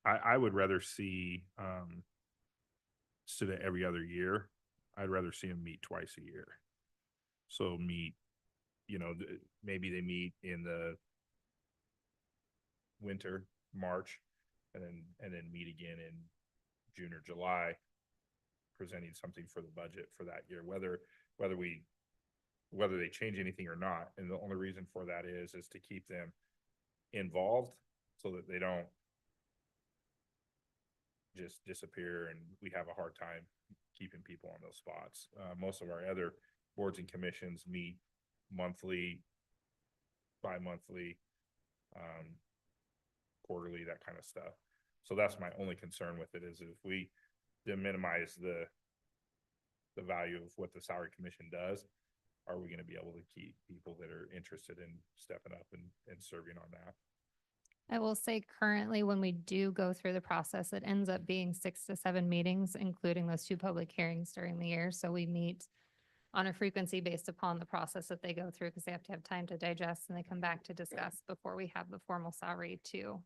I would rather see, instead of every other year, I'd rather see them meet twice a year. So maybe they meet in the winter, March, and then meet again in June or July, presenting something for the budget for that year, whether they change anything or not. And the only reason for that is to keep them involved so that they don't just disappear and we have a hard time keeping people on those spots. Most of our other boards and commissions meet monthly, bi-monthly, quarterly, that kind of stuff. So that's my only concern with it, is if we minimize the value of what the salary commission does, are we going to be able to keep people that are interested in stepping up and serving on that? I will say currently, when we do go through the process, it ends up being 6 to 7 meetings, including those 2 public hearings during the year. So we meet on a frequency based upon the process that they go through, because they have to have time to digest and they come back to discuss before we have the formal salary to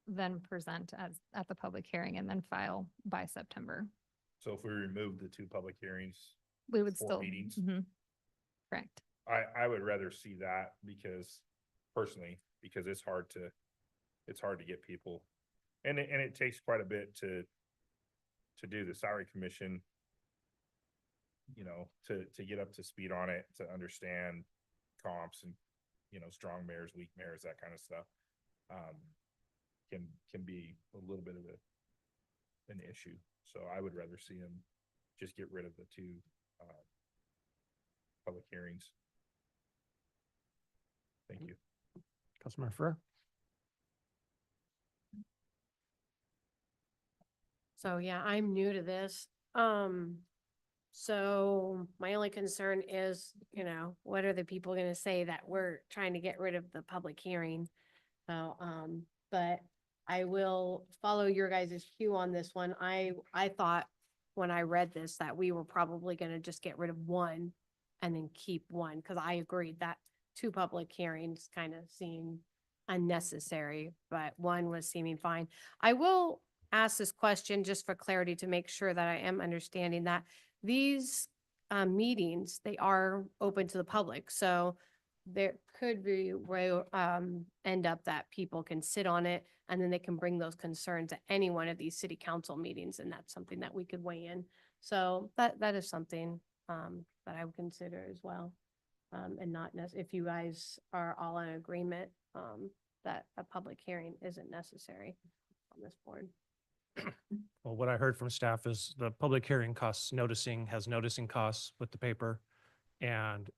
then present at the public hearing and then file by September. So if we remove the 2 public hearings, We would 4 still. meetings, Mhm. Correct. I would rather see that, because personally, because it's hard to get people, and it takes quite a bit to do the salary commission, to get up to speed on it, to understand comps and, strong mayors, weak mayors, that kind of stuff. Can be a little bit of an issue. So I would rather see them just get rid of the 2 public hearings. Thank you. Councilmember Farrer? So yeah, I'm new to this. So my only concern is, what are the people gonna say that we're trying to get rid of the public hearing? So, but I will follow your guys' cue on this one. I thought when I read this that we were probably gonna just get rid of 1 and then keep 1, because I agreed that 2 public hearings kind of seemed unnecessary, but 1 was seeming fine. I will ask this question just for clarity to make sure that I am understanding that these meetings, they are open to the public. So there could be end up that people can sit on it and then they can bring those concerns at any one of these city council meetings. And that's something that we could weigh in. So that is something that I would consider as well. And not if you guys are all in agreement, that a public hearing isn't necessary on this board. Well, what I heard from staff is the public hearing costs noticing, has noticing costs with the paper. And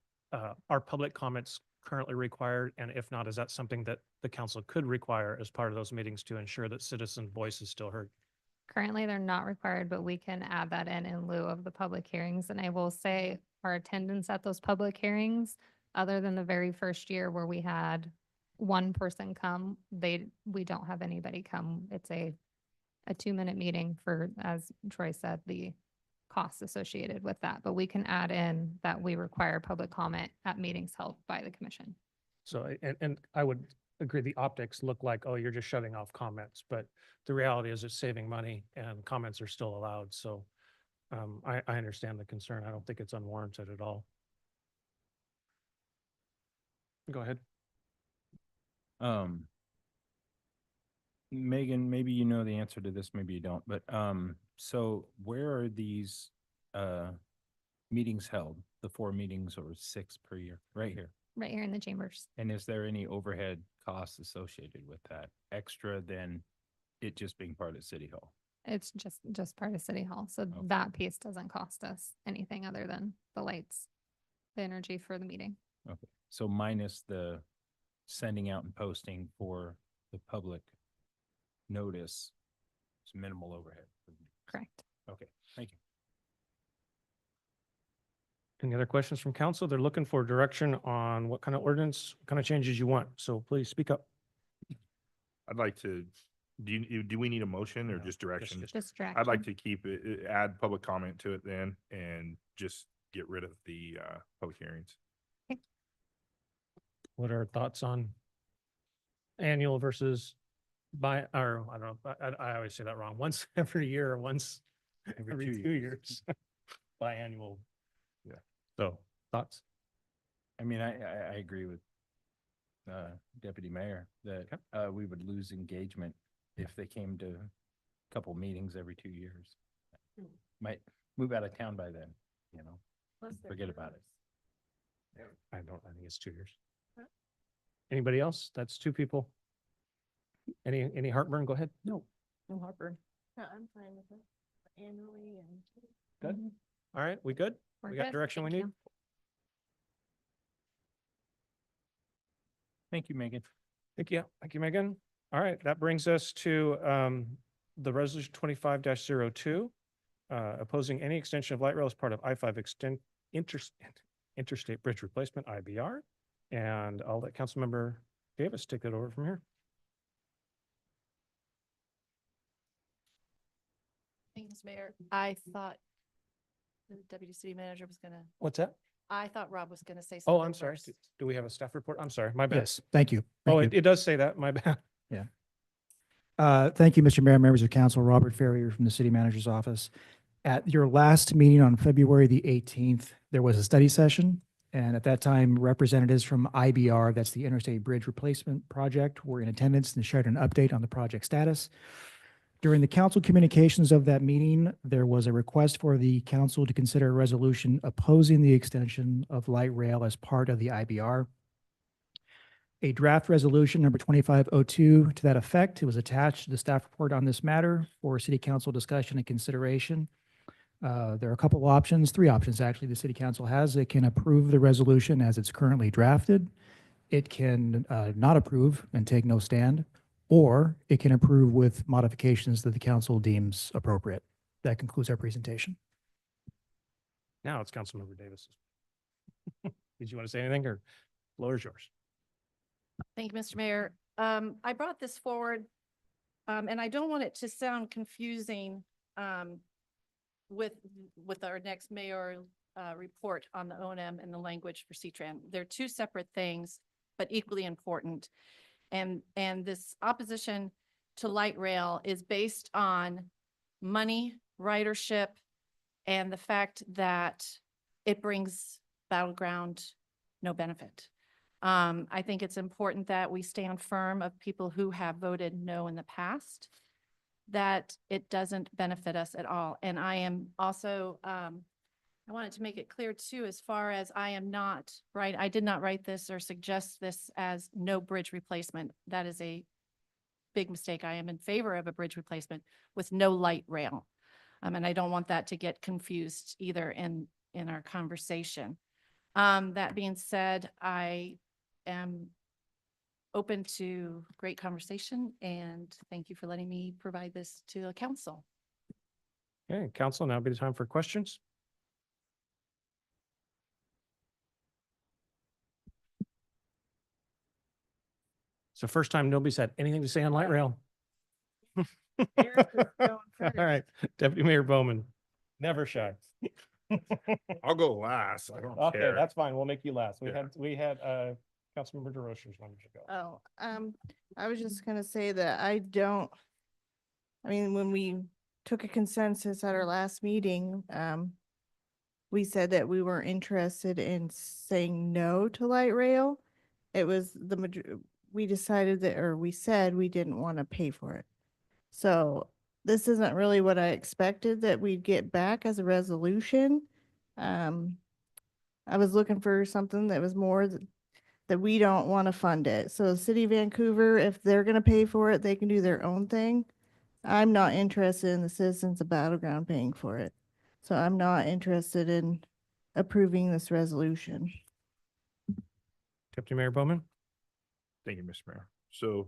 are public comments currently required? And if not, is that something that the council could require as part of those meetings to ensure that citizen voice is still heard? Currently, they're not required, but we can add that in lieu of the public hearings. And I will say our attendance at those public hearings, other than the very first year where we had one person come, we don't have anybody come. It's a 2-minute meeting for, as Troy said, the costs associated with that. But we can add in that we require public comment at meetings held by the commission. So, and I would agree, the optics look like, oh, you're just shutting off comments, but the reality is it's saving money and comments are still allowed. So I understand the concern. I don't think it's unwarranted at all. Go ahead. Megan, maybe you know the answer to this, maybe you don't, but so where are these meetings held? The 4 meetings or 6 per year? Right here. Right here in the chambers. And is there any overhead costs associated with that, extra than it just being part of City Hall? It's just part of City Hall. So that piece doesn't cost us anything other than the lights, the energy for the meeting. Okay, so minus the sending out and posting for the public notice, it's minimal overhead. Correct. Okay, thank you. Any other questions from council? They're looking for direction on what kind of ordinance, what kind of changes you want. So please speak up. I'd like to, do we need a motion or No, just direction? Just direct. I'd like to keep it, add public comment to it then and just get rid of the public hearings. What are thoughts on annual versus or I don't know, I always say that wrong. Once every year or once every 2 years. Biannual. Yeah. So thoughts? I mean, I agree with Deputy Mayor that we would lose engagement if they came to a couple meetings every 2 years. Might move out of town by then, you know, forget about it. I think it's 2 years. Anybody else? That's 2 people. Any heartburn? Go ahead. No heartburn. I'm fine with it annually and. Good. All right, we good? We're We got good. direction we Thank need? you. Thank you, Megan. Thank you. Thank you, Megan. All right, that brings us to the resolution 25-02, opposing any extension of light rail as part of I-5 Interstate Bridge Replacement, IBR. And I'll let Councilmember Davis take that over from here. Thanks, Mayor. I thought the deputy city manager was gonna, What's that? I thought Rob was gonna say Oh, something. I'm sorry. first. Do we have a staff report? I'm sorry, my bad. Yes, thank you. Oh, Thank you. it does say that, my bad. Thank you, Mr. Mayor, members of council. Robert Ferrier from the city manager's office. At your last meeting on February the 18th, there was a study session. And at that time, representatives from IBR, that's the Interstate Bridge Replacement Project, were in attendance and shared an update on the project status. During the council communications of that meeting, there was a request for the council to consider a resolution opposing the extension of light rail as part of the IBR. A draft resolution number 2502 to that effect, it was attached to the staff report on this matter for city council discussion and consideration. There are a couple of options, 3 options actually the city council has. It can approve the resolution as it's currently drafted. It can not approve and take no stand, or it can approve with modifications that the council deems appropriate. That concludes our presentation. Now it's Councilmember Davis. Did you want to say anything or floor is yours? Thank you, Mr. Mayor. I brought this forward, and I don't want it to sound confusing, with our next mayor, report on the O&M and the language for CTRAN. They're 2 separate things, but equally important. And this opposition to light rail is based on money, ridership, and the fact that it brings Battleground no benefit. I think it's important that we stand firm of people who have voted no in the past, that it doesn't benefit us at all. And I am also I wanted to make it clear too, as far as I am not, right, I did not write this or suggest this as no bridge replacement. That is a big mistake. I am in favor of a bridge replacement with no light rail. And I don't want that to get confused either in our conversation. That being said, I am open to great conversation and thank you for letting me provide this to the council. Okay, council, now be the time for questions. It's the first time nobody's had anything to say on light rail. All right, Deputy Mayor Bowman, never shy. I'll go last. I don't Okay, care. that's fine. We'll make you last. Yeah. We had Councilmember DeRoche's number to go. I was just gonna say that I mean, when we took a consensus at our last meeting, we said that we were interested in saying no to light rail. It was we decided that, or we said we didn't want to pay for it. So this isn't really what I expected that we'd get back as a resolution. I was looking for something that was more that we don't want to fund it. So the City of Vancouver, if they're going to pay for it, they can do their own thing. I'm not interested in the citizens of Battleground paying for it. So I'm not interested in approving this resolution. Deputy Mayor Bowman? Thank you, Mr. Mayor. So,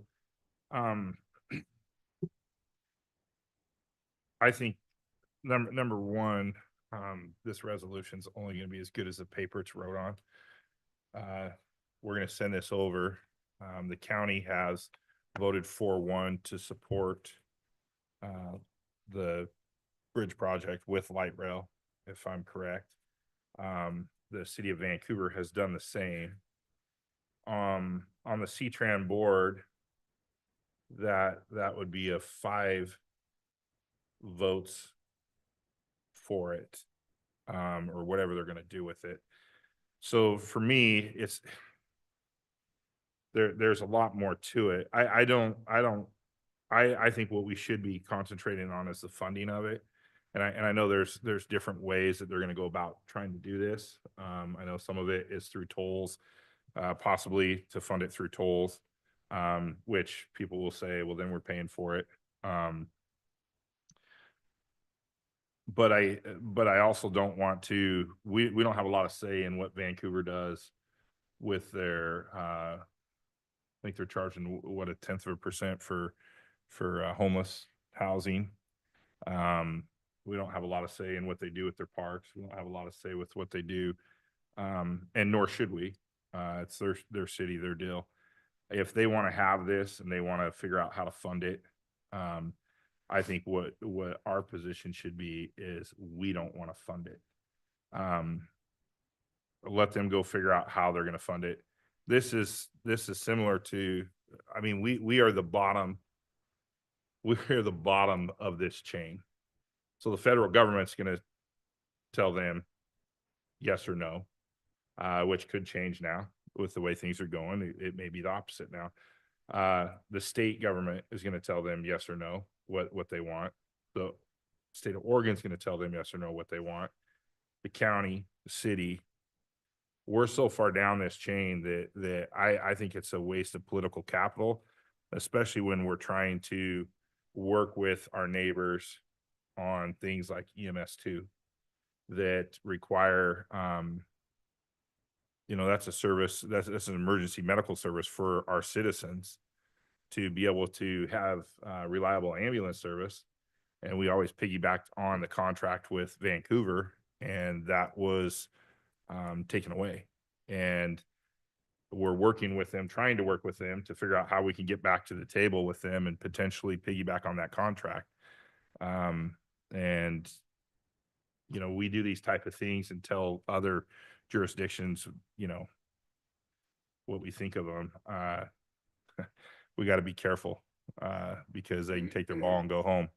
I think number one, this resolution's only gonna be as good as the paper it's wrote on. We're gonna send this over. The county has voted 4-1 to support the bridge project with light rail, if I'm correct. The city of Vancouver has done the same. On the CTRAN board, that would be a 5 votes for it, or whatever they're gonna do with it. So for me, it's there's a lot more to it. I think what we should be concentrating on is the funding of it. And I know there's different ways that they're gonna go about trying to do this. I know some of it is through tolls, possibly to fund it through tolls, which people will say, well, then we're paying for it. But I also don't want to, we don't have a lot of say in what Vancouver does with their, I think they're charging what, 0.1% for homeless housing. We don't have a lot of say in what they do with their parks. We don't have a lot of say with what they do. And nor should we. It's their city, their deal. If they want to have this and they want to figure out how to fund it, I think what our position should be is we don't want to fund it. Let them go figure out how they're going to fund it. This is similar to, I mean, we are the bottom. We are the bottom of this chain. So the federal government's going to tell them yes or no, which could change now with the way things are going. It may be the opposite now. The state government is going to tell them yes or no what they want. The state of Oregon is going to tell them yes or no what they want. The county, the city, we're so far down this chain that I think it's a waste of political capital, especially when we're trying to work with our neighbors on things like EMS2 that require, that's a service, that's an emergency medical service for our citizens to be able to have reliable ambulance service. And we always piggybacked on the contract with Vancouver, and that was taken away. And we're working with them, trying to work with them to figure out how we can get back to the table with them and potentially piggyback on that contract. And we do these type of things and tell other jurisdictions, what we think of them. We got to be careful because they can take their ball and go home.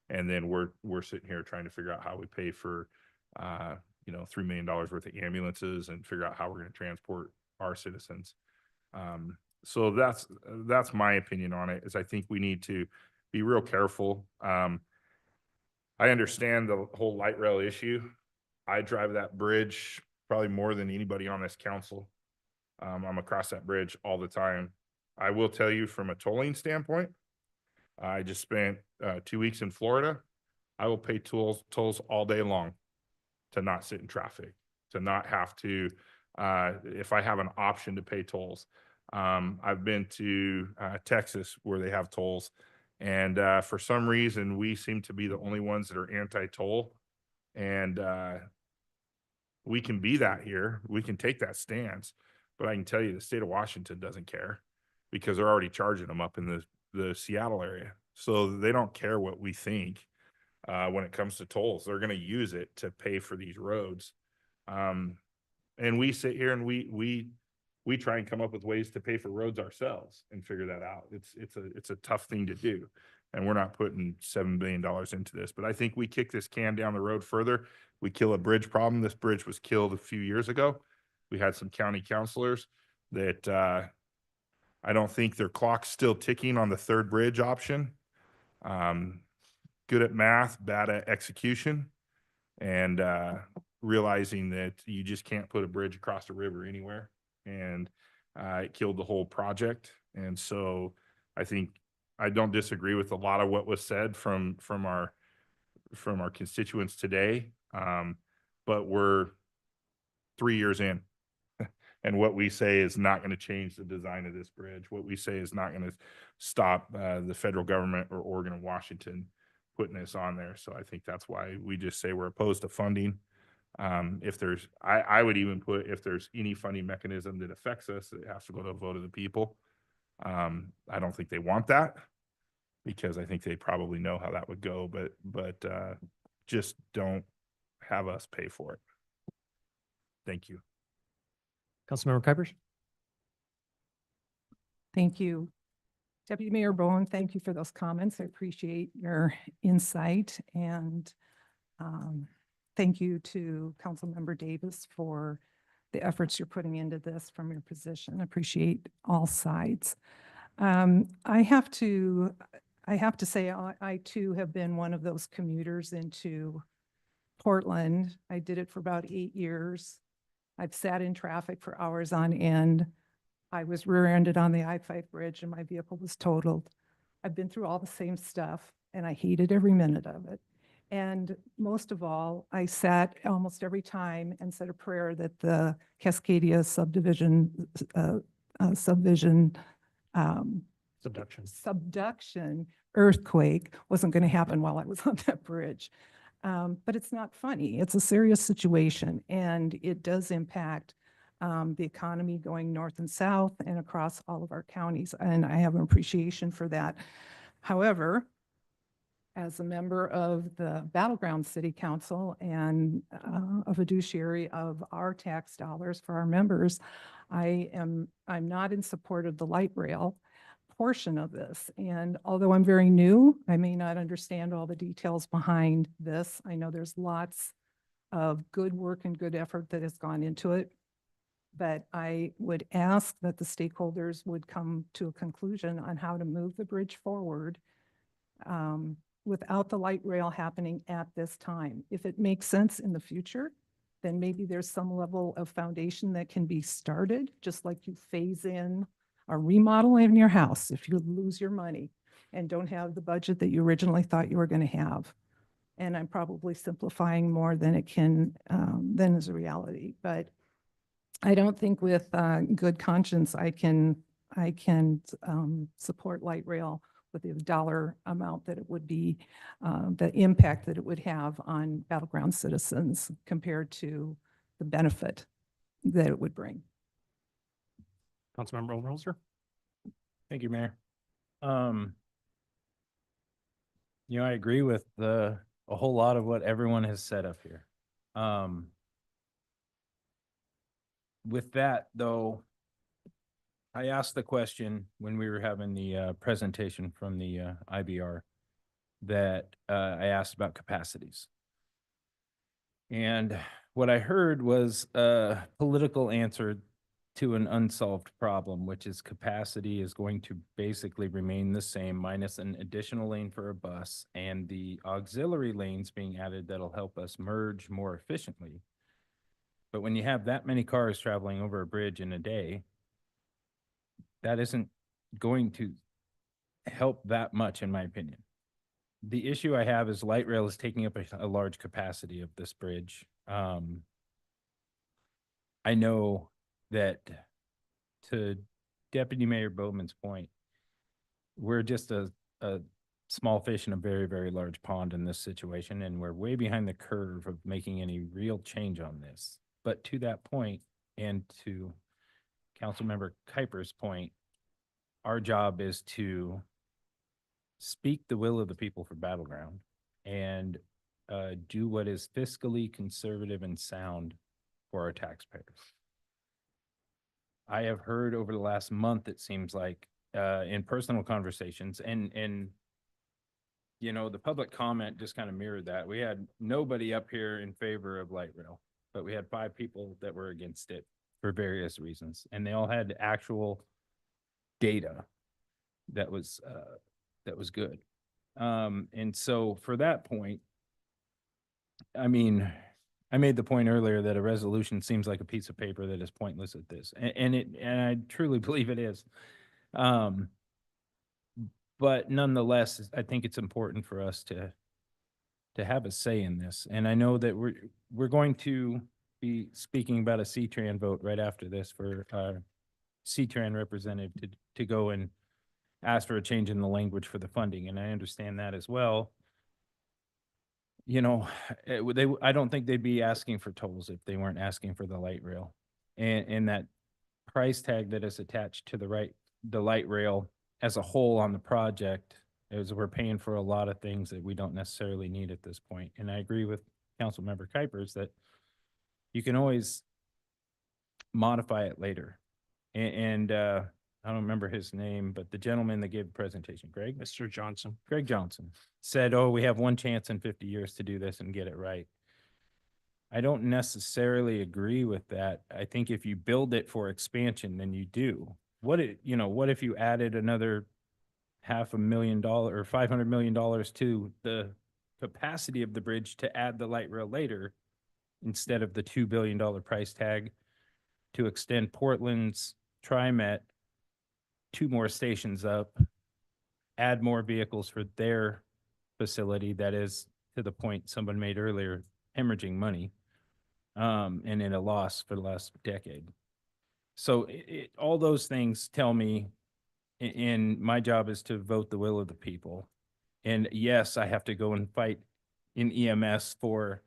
And then we're sitting here trying to figure out how we pay for, $3 million worth of ambulances and figure out how we're going to transport our citizens. So that's my opinion on it, is I think we need to be real careful. I understand the whole light rail issue. I drive that bridge probably more than anybody on this council. I'm across that bridge all the time. I will tell you from a tolling standpoint, I just spent 2 weeks in Florida. I will pay tolls all day long to not sit in traffic, to not have to, if I have an option to pay tolls. I've been to Texas where they have tolls, and for some reason, we seem to be the only ones that are anti-toll. And we can be that here. We can take that stance, but I can tell you the state of Washington doesn't care because they're already charging them up in the Seattle area. So they don't care what we think when it comes to tolls. They're going to use it to pay for these roads. And we sit here and we try and come up with ways to pay for roads ourselves and figure that out. It's a tough thing to do. And we're not putting $7 billion into this, but I think we kick this can down the road further. We kill a bridge problem. This bridge was killed a few years ago. We had some county councilors that I don't think their clock's still ticking on the third bridge option. Good at math, bad at execution, and realizing that you just can't put a bridge across a river anywhere. And it killed the whole project. And so I think I don't disagree with a lot of what was said from our constituents today. But we're 3 years in. And what we say is not going to change the design of this bridge. What we say is not going to stop the federal government or Oregon and Washington putting this on there. So I think that's why we just say we're opposed to funding. If there's, I would even put, if there's any funding mechanism that affects us, it has to go to a vote of the people. I don't think they want that because I think they probably know how that would go, but just don't have us pay for it. Thank you. Councilmember Kuipers. Thank you. Deputy Mayor Bowen, thank you for those comments. I appreciate your insight, and thank you to Councilmember Davis for the efforts you're putting into this from your position. I appreciate all sides. I have to say, I too have been one of those commuters into Portland. I did it for about 8 years. I've sat in traffic for hours on end. I was rear-ended on the I-5 bridge and my vehicle was totaled. I've been through all the same stuff and I hated every minute of it. And most of all, I sat almost every time and said a prayer that the Cascadia subduction earthquake wasn't going to happen while I was on that bridge. But it's not funny. It's a serious situation, and it does impact the economy going north and south and across all of our counties, and I have an appreciation for that. However, as a member of the Battleground City Council and a fiduciary of our tax dollars for our members, I'm not in support of the light rail portion of this. And although I'm very new, I may not understand all the details behind this. I know there's lots of good work and good effort that has gone into it. But I would ask that the stakeholders would come to a conclusion on how to move the bridge forward without the light rail happening at this time. If it makes sense in the future, then maybe there's some level of foundation that can be started, just like you phase in a remodel in your house if you lose your money and don't have the budget that you originally thought you were going to have. And I'm probably simplifying more than it can, than is a reality. But I don't think with good conscience I can support light rail with the dollar amount that it would be, the impact that it would have on Battleground citizens compared to the benefit that it would bring. Councilmember Overholser. Thank you, Mayor. I agree with a whole lot of what everyone has said up here. With that, though, I asked the question when we were having the presentation from the IBR that I asked about capacities. And what I heard was a political answer to an unsolved problem, which is capacity is going to basically remain the same minus an additional lane for a bus and the auxiliary lanes being added that'll help us merge more efficiently. But when you have that many cars traveling over a bridge in a day, that isn't going to help that much, in my opinion. The issue I have is light rail is taking up a large capacity of this bridge. I know that, to Deputy Mayor Bowman's point, we're just a small fish in a very, very large pond in this situation, and we're way behind the curve of making any real change on this. But to that point, and to Councilmember Kuiper's point, our job is to speak the will of the people for Battleground and do what is fiscally conservative and sound for our taxpayers. I have heard over the last month, it seems like, in personal conversations, and you know, the public comment just kind of mirrored that. We had nobody up here in favor of light rail, but we had 5 people that were against it for various reasons, and they all had actual data that was good. And so for that point, I mean, I made the point earlier that a resolution seems like a piece of paper that is pointless at this, and I truly believe it is. But nonetheless, I think it's important for us to have a say in this. And I know that we're going to be speaking about a C-Tran vote right after this for our C-Tran representative to go and ask for a change in the language for the funding, and I understand that as well. You know, I don't think they'd be asking for tolls if they weren't asking for the light rail. And that price tag that is attached to the light rail as a whole on the project, is we're paying for a lot of things that we don't necessarily need at this point. And I agree with Councilmember Kuipers that you can always modify it later. And I don't remember his name, but the gentleman that gave the presentation, Greg? Mr. Johnson. Greg Johnson said, oh, we have one chance in 50 years to do this and get it right. I don't necessarily agree with that. I think if you build it for expansion, then you do. What if you added another $500,000 or $500 million to the capacity of the bridge to add the light rail later, instead of the $2 billion price tag to extend Portland's TriMet 2 more stations up, add more vehicles for their facility that is, to the point someone made earlier, hemorrhaging money, and in a loss for the last decade. So all those things tell me, and my job is to vote the will of the people. And yes, I have to go and fight in EMS for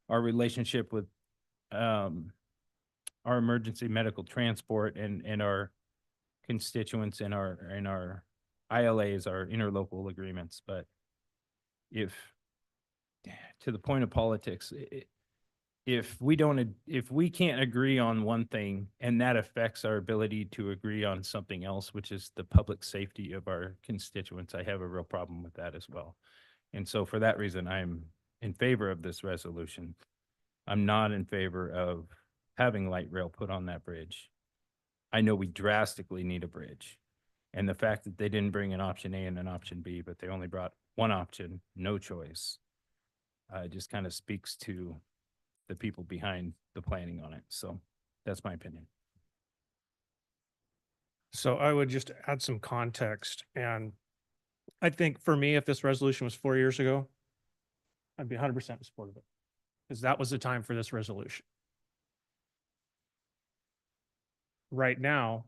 our relationship with our emergency medical transport and our constituents in our ILAs, our interlocal agreements. But if, to the point of politics, if we can't agree on one thing and that affects our ability to agree on something else, which is the public safety of our constituents, I have a real problem with that as well. And so for that reason, I'm in favor of this resolution. I'm not in favor of having light rail put on that bridge. I know we drastically need a bridge. And the fact that they didn't bring an option A and an option B, but they only brought one option, no choice, just kind of speaks to the people behind the planning on it. So that's my opinion. So I would just add some context. And I think for me, if this resolution was 4 years ago, I'd be 100% in support of it, because that was the time for this resolution. Right now,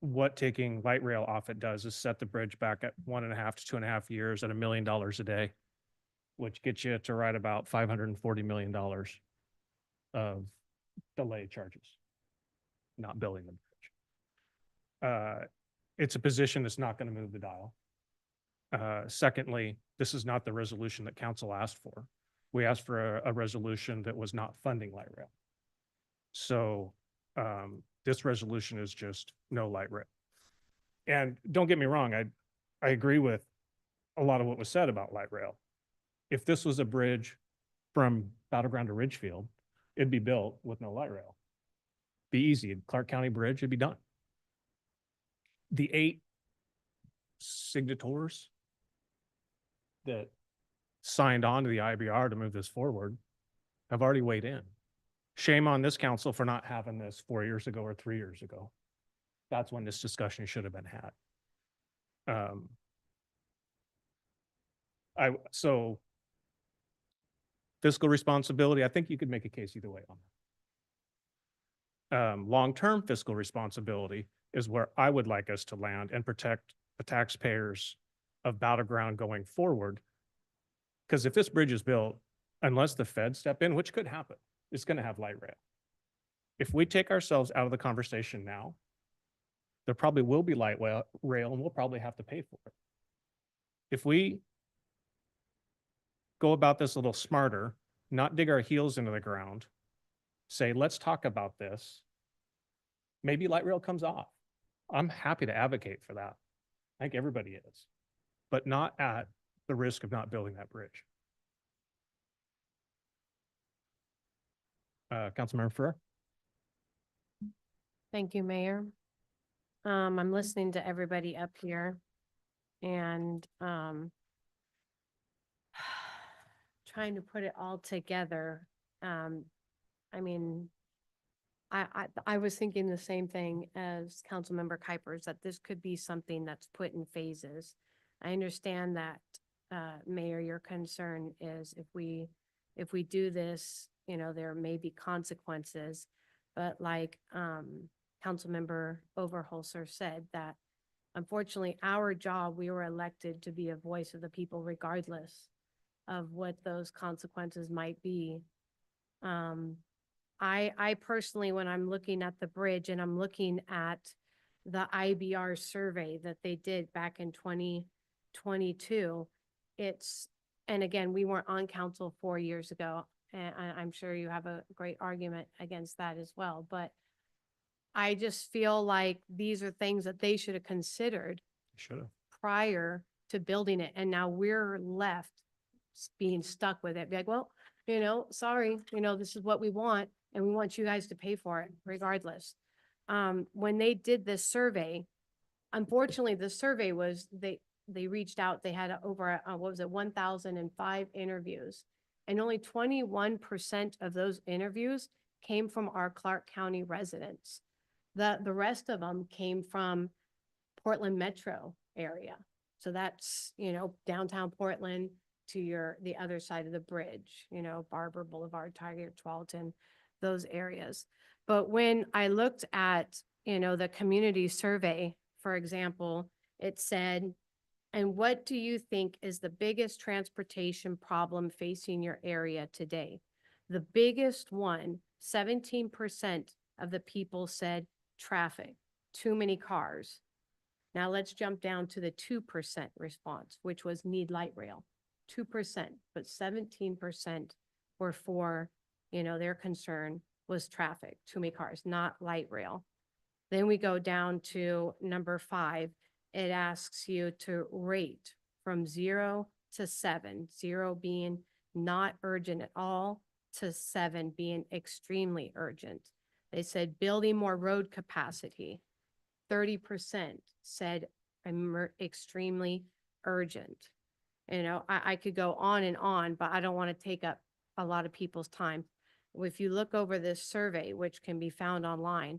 what taking light rail off it does is set the bridge back at 1.5 to 2.5 years at $1 million a day, which gets you to right about $540 million of delay charges, not building the bridge. It's a position that's not going to move the dial. Secondly, this is not the resolution that council asked for. We asked for a resolution that was not funding light rail. So this resolution is just no light rail. And don't get me wrong, I agree with a lot of what was said about light rail. If this was a bridge from Battleground to Ridgefield, it'd be built with no light rail. Be easy. Clark County Bridge, it'd be done. The 8 signatories that signed on to the IBR to move this forward have already weighed in. Shame on this council for not having this 4 years ago or 3 years ago. That's when this discussion should have been had. So fiscal responsibility, I think you could make a case either way on that. Long-term fiscal responsibility is where I would like us to land and protect the taxpayers of Battleground going forward. Because if this bridge is built, unless the Fed step in, which could happen, it's going to have light rail. If we take ourselves out of the conversation now, there probably will be light rail and we'll probably have to pay for it. If we go about this a little smarter, not dig our heels into the ground, say, let's talk about this, maybe light rail comes off. I'm happy to advocate for that. I think everybody is, but not at the risk of not building that bridge. Councilmember Ferrer. Thank you, Mayor. I'm listening to everybody up here and trying to put it all together. I mean, I was thinking the same thing as Councilmember Kuipers, that this could be something that's put in phases. I understand that, Mayor, your concern is if we do this, you know, there may be consequences, but like, Councilmember Overholser said, that unfortunately our job, we were elected to be a voice of the people regardless of what those consequences might be. I personally, when I'm looking at the bridge and I'm looking at the IBR survey that they did back in 2022, and again, we weren't on council 4 years ago, and I'm sure you have a great argument against that as well, but I just feel like these are things that they should have considered prior to building it. And now we're left being stuck with it. Be like, well, you know, sorry, you know, this is what we want and we want you guys to pay for it regardless. When they did this survey, unfortunately, the survey was, they reached out, they had over, 1,005 interviews, and only 21% of those interviews came from our Clark County residents. The rest of them came from Portland metro area. So that's, you know, downtown Portland to the other side of the bridge, you know, Barber Boulevard, Tigard, Tualatin, those areas. But when I looked at, you know, the community survey, for example, it said, and what do you think is the biggest transportation problem facing your area today? The biggest one, 17% of the people said traffic, too many cars. Now let's jump down to the 2% response, which was need light rail, 2%, but 17% were for, you know, their concern was traffic, too many cars, not light rail. Then we go down to number 5. It asks you to rate from 0 to 7, 0 being not urgent at all to 7 being extremely urgent. They said building more road capacity. 30% said extremely urgent. You know, I could go on and on, but I don't want to take up a lot of people's time. If you look over this survey, which can be found online,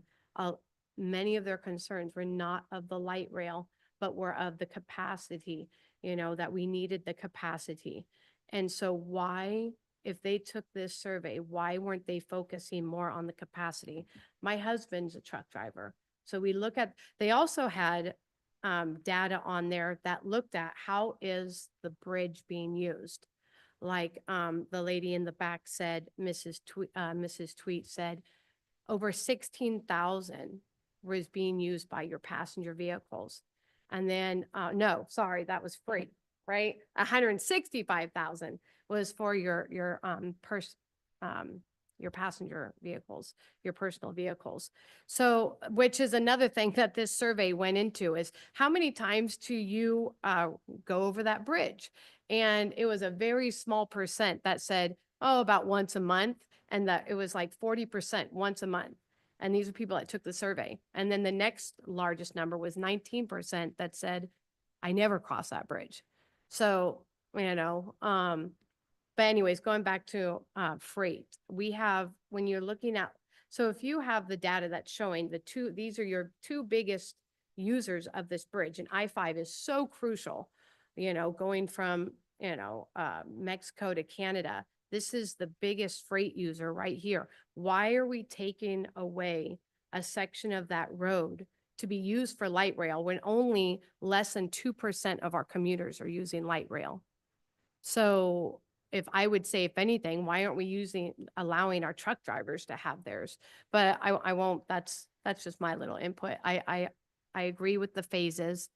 many of their concerns were not of the light rail, but were of the capacity, you know, that we needed the capacity. And so why, if they took this survey, why weren't they focusing more on the capacity? My husband's a truck driver. So we look at, they also had data on there that looked at how is the bridge being used. Like the lady in the back said, Mrs. Tweet said, over 16,000 was being used by your passenger vehicles. And then, no, sorry, that was free, right? 165,000 was for your passenger vehicles, your personal vehicles. So, which is another thing that this survey went into is how many times do you go over that bridge? And it was a very small percent that said, oh, about once a month. And that it was like 40% once a month. And these are people that took the survey. And then the next largest number was 19% that said, I never crossed that bridge. So, but anyways, going back to freight, we have, when you're looking at, so if you have the data that's showing these are your two biggest users of this bridge, and I-5 is so crucial, going from, Mexico to Canada. This is the biggest freight user right here. Why are we taking away a section of that road to be used for light rail when only less than 2% of our commuters are using light rail? So if I would say, if anything, why aren't we allowing our truck drivers to have theirs? But I won't, that's just my little input. I agree with the phases.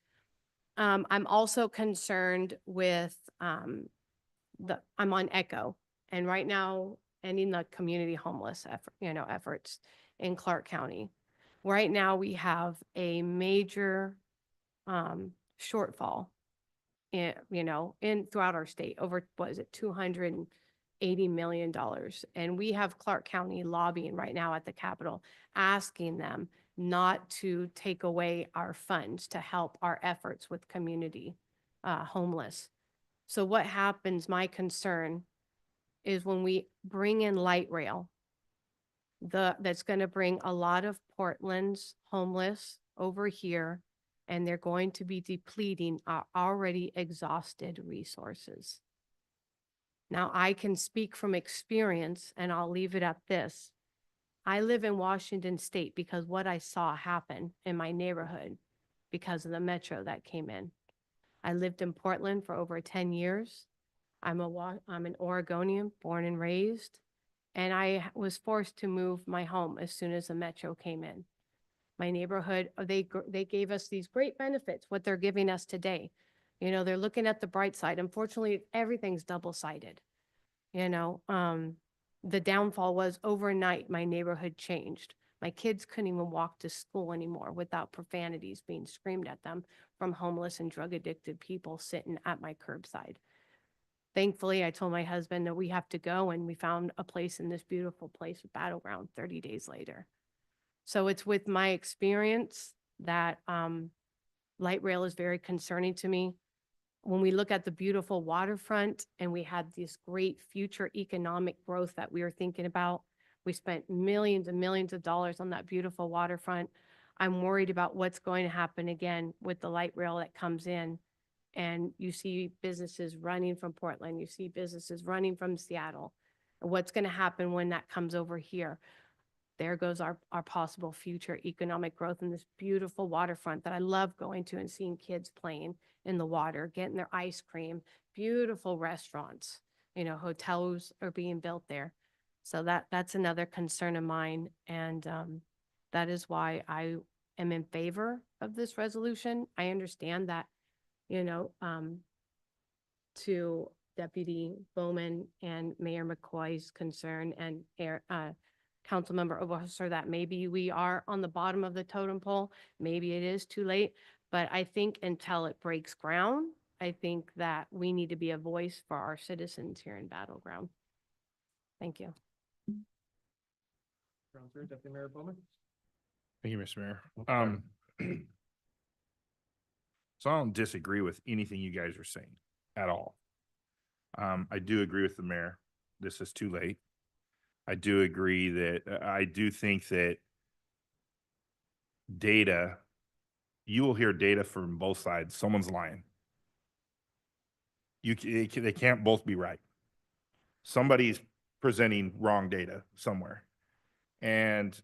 I'm also concerned with, I'm on Echo, and right now ending the community homeless efforts in Clark County. Right now we have a major shortfall throughout our state, over, what is it, $280 million. And we have Clark County lobbying right now at the Capitol, asking them not to take away our funds to help our efforts with community homeless. So what happens, my concern is when we bring in light rail, that's going to bring a lot of Portland's homeless over here, and they're going to be depleting our already exhausted resources. Now, I can speak from experience, and I'll leave it at this. I live in Washington State because what I saw happen in my neighborhood because of the metro that came in. I lived in Portland for over 10 years. I'm an Oregonian, born and raised, and I was forced to move my home as soon as the metro came in. My neighborhood, they gave us these great benefits, what they're giving us today. They're looking at the bright side. Unfortunately, everything's double-sided. The downfall was overnight, my neighborhood changed. My kids couldn't even walk to school anymore without profanities being screamed at them from homeless and drug-addicted people sitting at my curbside. Thankfully, I told my husband that we have to go, and we found a place in this beautiful place, Battleground, 30 days later. So it's with my experience that light rail is very concerning to me. When we look at the beautiful waterfront and we had this great future economic growth that we were thinking about, we spent millions and millions of dollars on that beautiful waterfront. I'm worried about what's going to happen again with the light rail that comes in. And you see businesses running from Portland, you see businesses running from Seattle. And what's going to happen when that comes over here? There goes our possible future economic growth in this beautiful waterfront that I love going to and seeing kids playing in the water, getting their ice cream, beautiful restaurants, hotels are being built there. So that's another concern of mine. And that is why I am in favor of this resolution. I understand that, to Deputy Bowman and Mayor McCoy's concern and Councilmember Oberholzer, that maybe we are on the bottom of the totem pole. Maybe it is too late, but I think until it breaks ground, I think that we need to be a voice for our citizens here in Battleground. Thank you. Deputy Mayor Bowman. Thank you, Mr. Mayor. So I don't disagree with anything you guys are saying at all. I do agree with the mayor. This is too late. I do agree that I do think that data, you will hear data from both sides. Someone's lying. They can't both be right. Somebody's presenting wrong data somewhere. And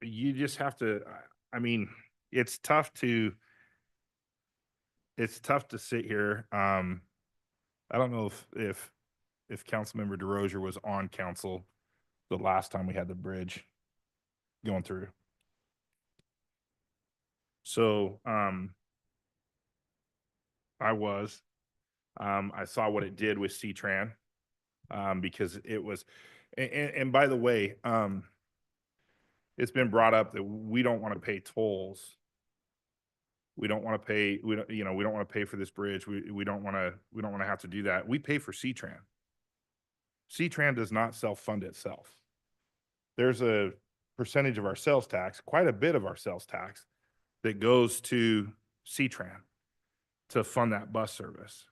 you just have to, I mean, it's tough to sit here. I don't know if Councilmember DeRozier was on council the last time we had the bridge going through. So I was. I saw what it did with C-Tran because it was, and by the way, it's been brought up that we don't want to pay tolls. We don't want to pay. We don't want to pay for this bridge. We don't want to have to do that. We pay for C-Tran. C-Tran does not self-fund itself. There's a percentage of our sales tax, quite a bit of our sales tax, that goes to C-Tran to fund that bus service.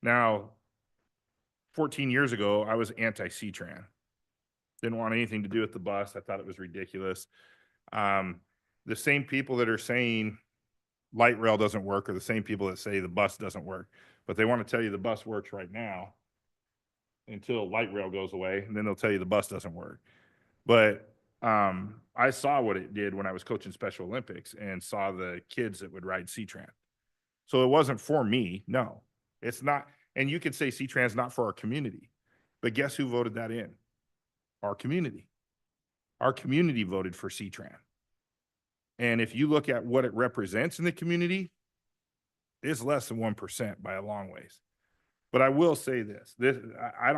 Now, 14 years ago, I was anti-C-Tran. Didn't want anything to do with the bus. I thought it was ridiculous. The same people that are saying light rail doesn't work are the same people that say the bus doesn't work. But they want to tell you the bus works right now until light rail goes away, and then they'll tell you the bus doesn't work. But I saw what it did when I was coaching Special Olympics and saw the kids that would ride C-Tran. So it wasn't for me. No, it's not. And you could say C-Tran's not for our community, but guess who voted that in? Our community. Our community voted for C-Tran. And if you look at what it represents in the community, it's less than 1% by a long ways. But I will say this, I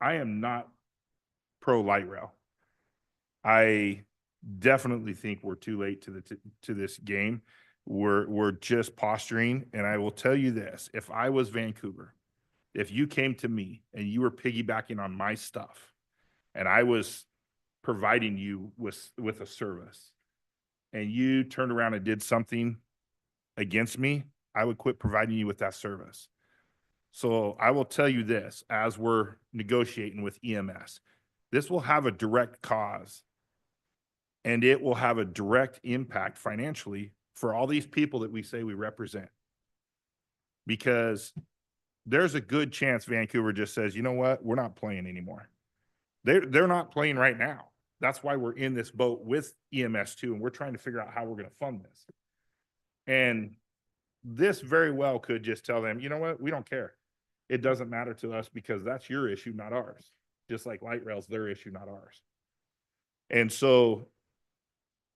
am not pro light rail. I definitely think we're too late to this game. We're just posturing. And I will tell you this, if I was Vancouver, if you came to me and you were piggybacking on my stuff and I was providing you with a service and you turned around and did something against me, I would quit providing you with that service. So I will tell you this, as we're negotiating with EMS, this will have a direct cause and it will have a direct impact financially for all these people that we say we represent. Because there's a good chance Vancouver just says, you know what, we're not playing anymore. They're not playing right now. That's why we're in this boat with EMS too, and we're trying to figure out how we're going to fund this. And this very well could just tell them, you know what, we don't care. It doesn't matter to us because that's your issue, not ours. Just like light rail's their issue, not ours. And so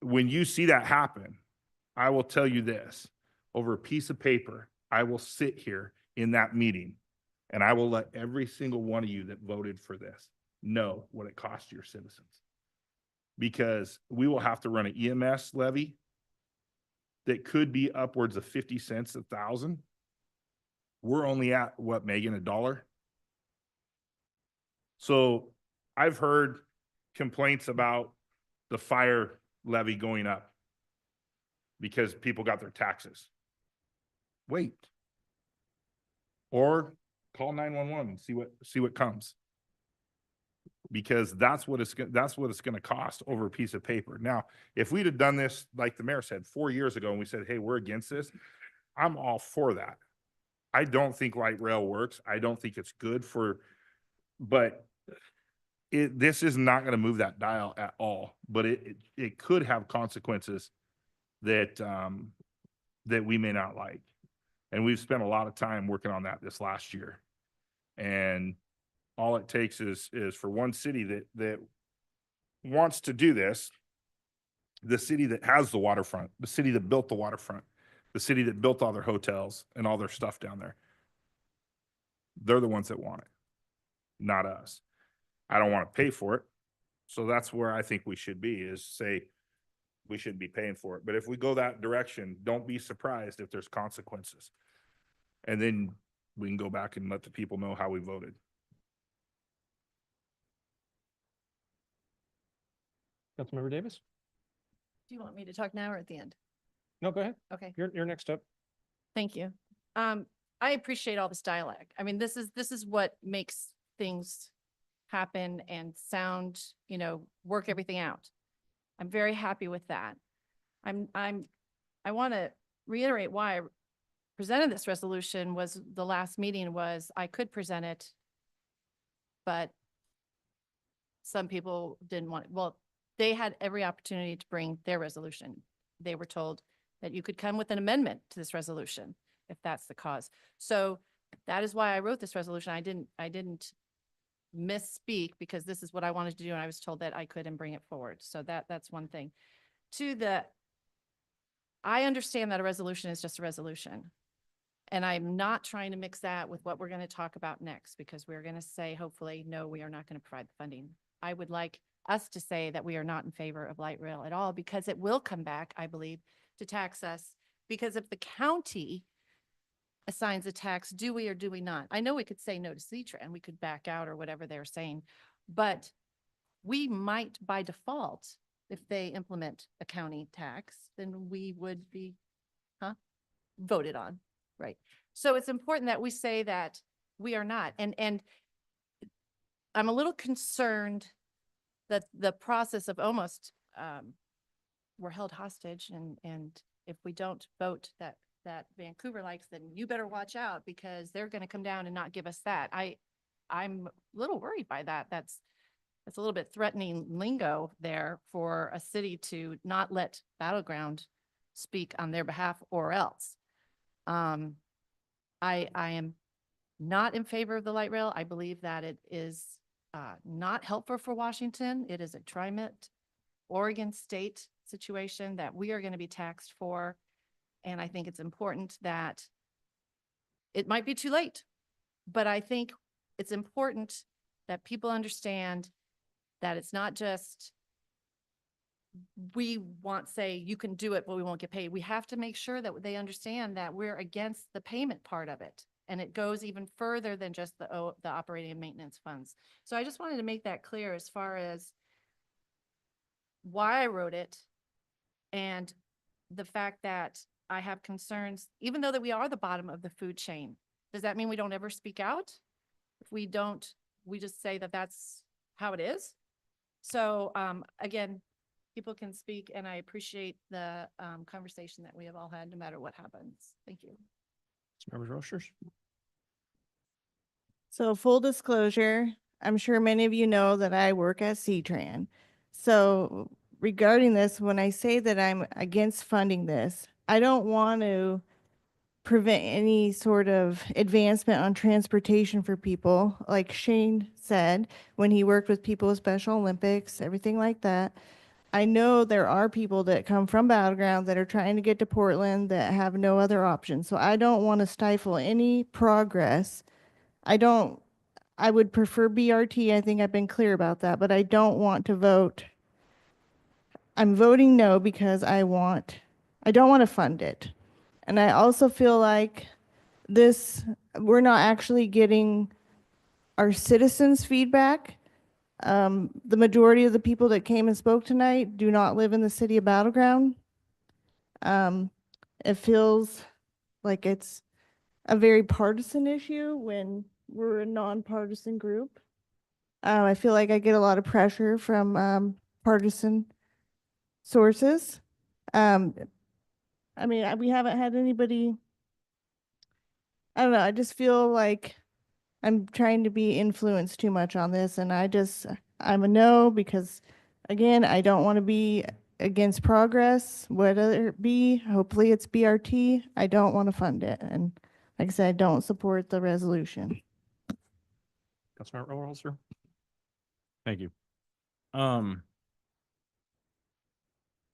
when you see that happen, I will tell you this, over a piece of paper, I will sit here in that meeting and I will let every single one of you that voted for this know what it costs your citizens. Because we will have to run an EMS levy that could be upwards of 50 cents, 1,000. We're only at what, Megan, $1? So I've heard complaints about the fire levy going up because people got their taxes. Wait. Or call 911 and see what comes. Because that's what it's going to cost over a piece of paper. Now, if we'd have done this, like the mayor said, 4 years ago, and we said, hey, we're against this, I'm all for that. I don't think light rail works. I don't think it's good but this is not going to move that dial at all. But it could have consequences that we may not like. And we've spent a lot of time working on that this last year. And all it takes is for one city that wants to do this, the city that has the waterfront, the city that built the waterfront, the city that built all their hotels and all their stuff down there. They're the ones that want it, not us. I don't want to pay for it. So that's where I think we should be, is say we should be paying for it. But if we go that direction, don't be surprised if there's consequences. And then we can go back and let the people know how we voted. Councilmember Davis? Do you want me to talk now or at the end? No, go ahead. Okay, You're next up. thank you. I appreciate all this dialogue. I mean, this is what makes things happen and sound, work everything out. I'm very happy with that. I want to reiterate why I presented this resolution. Was the last meeting was I could present it, but some people didn't want it. Well, they had every opportunity to bring their resolution. They were told that you could come with an amendment to this resolution if that's the cause. So that is why I wrote this resolution. I didn't misspeak because this is what I wanted to do and I was told that I could and bring it forward. So that's one thing. I understand that a resolution is just a resolution. And I'm not trying to mix that with what we're going to talk about next, because we're going to say, hopefully, no, we are not going to provide the funding. I would like us to say that we are not in favor of light rail at all, because it will come back, I believe, to tax us. Because if the county assigns a tax, do we or do we not? I know we could say no to C-Tran, we could back out or whatever they're saying, but we might by default, if they implement a county tax, then we would be, voted on, right? So it's important that we say that we are not, and I'm a little concerned that the process of almost, we're held hostage, and if we don't vote that Vancouver likes, then you better watch out because they're gonna come down and not give us that. I'm a little worried by that. That's a little bit threatening lingo there for a city to not let Battleground speak on their behalf or else. I am not in favor of the light rail. I believe that it is not helpful for Washington. It is a TriMet Oregon state situation that we are going to be taxed for. And I think it's important that it might be too late, but I think it's important that people understand that it's not just we want, say, you can do it, but we won't get paid. We have to make sure that they understand that we're against the payment part of it. And it goes even further than just the operating and maintenance funds. So I just wanted to make that clear as far as why I wrote it and the fact that I have concerns, even though that we are the bottom of the food chain. Does that mean we don't ever speak out? If we don't, we just say that that's how it is. So again, people can speak, and I appreciate the conversation that we have all had, no matter what happens. Thank you. Members Roasters? So full disclosure, I'm sure many of you know that I work at CTRAN. So regarding this, when I say that I'm against funding this, I don't want to prevent any sort of advancement on transportation for people. Like Shane said, when he worked with people with Special Olympics, everything like that. I know there are people that come from Battleground that are trying to get to Portland that have no other option. So I don't want to stifle any progress. I would prefer BRT. I think I've been clear about that, but I don't want to vote. I'm voting no because I don't want to fund it. And I also feel like we're not actually getting our citizens' feedback. The majority of the people that came and spoke tonight do not live in the city of Battleground. It feels like it's a very partisan issue when we're a nonpartisan group. I feel like I get a lot of pressure from partisan sources. We haven't had anybody, I don't know, I just feel like I'm trying to be influenced too much on this, and I'm a no because, again, I don't want to be against progress, whether it be, hopefully it's BRT. I don't want to fund it, and like I said, I don't support the resolution. Councilmember Rollster? Thank you.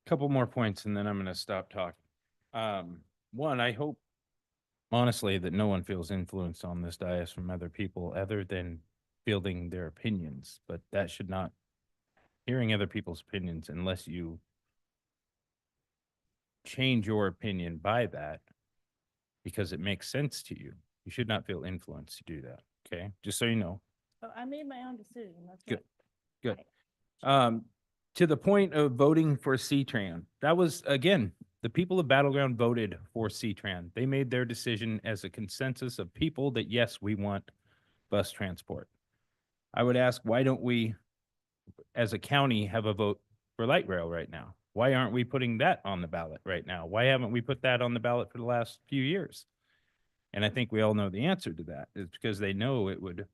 Couple more points and then I'm gonna stop talking. One, I hope honestly that no one feels influenced on this dais from other people other than fielding their opinions, but that should not, hearing other people's opinions, unless you change your opinion by that because it makes sense to you, you should not feel influenced to do that. Okay, just so you know. I made my own decision. That's Good. Good. To the point of voting for CTRAN, that was, again, the people of Battleground voted for CTRAN. They made their decision as a consensus of people that, yes, we want bus transport. I would ask, why don't we, as a county, have a vote for light rail right now? Why aren't we putting that on the ballot right now? Why haven't we put that on the ballot for the last few years? And I think we all know the answer to that. It's because they know it would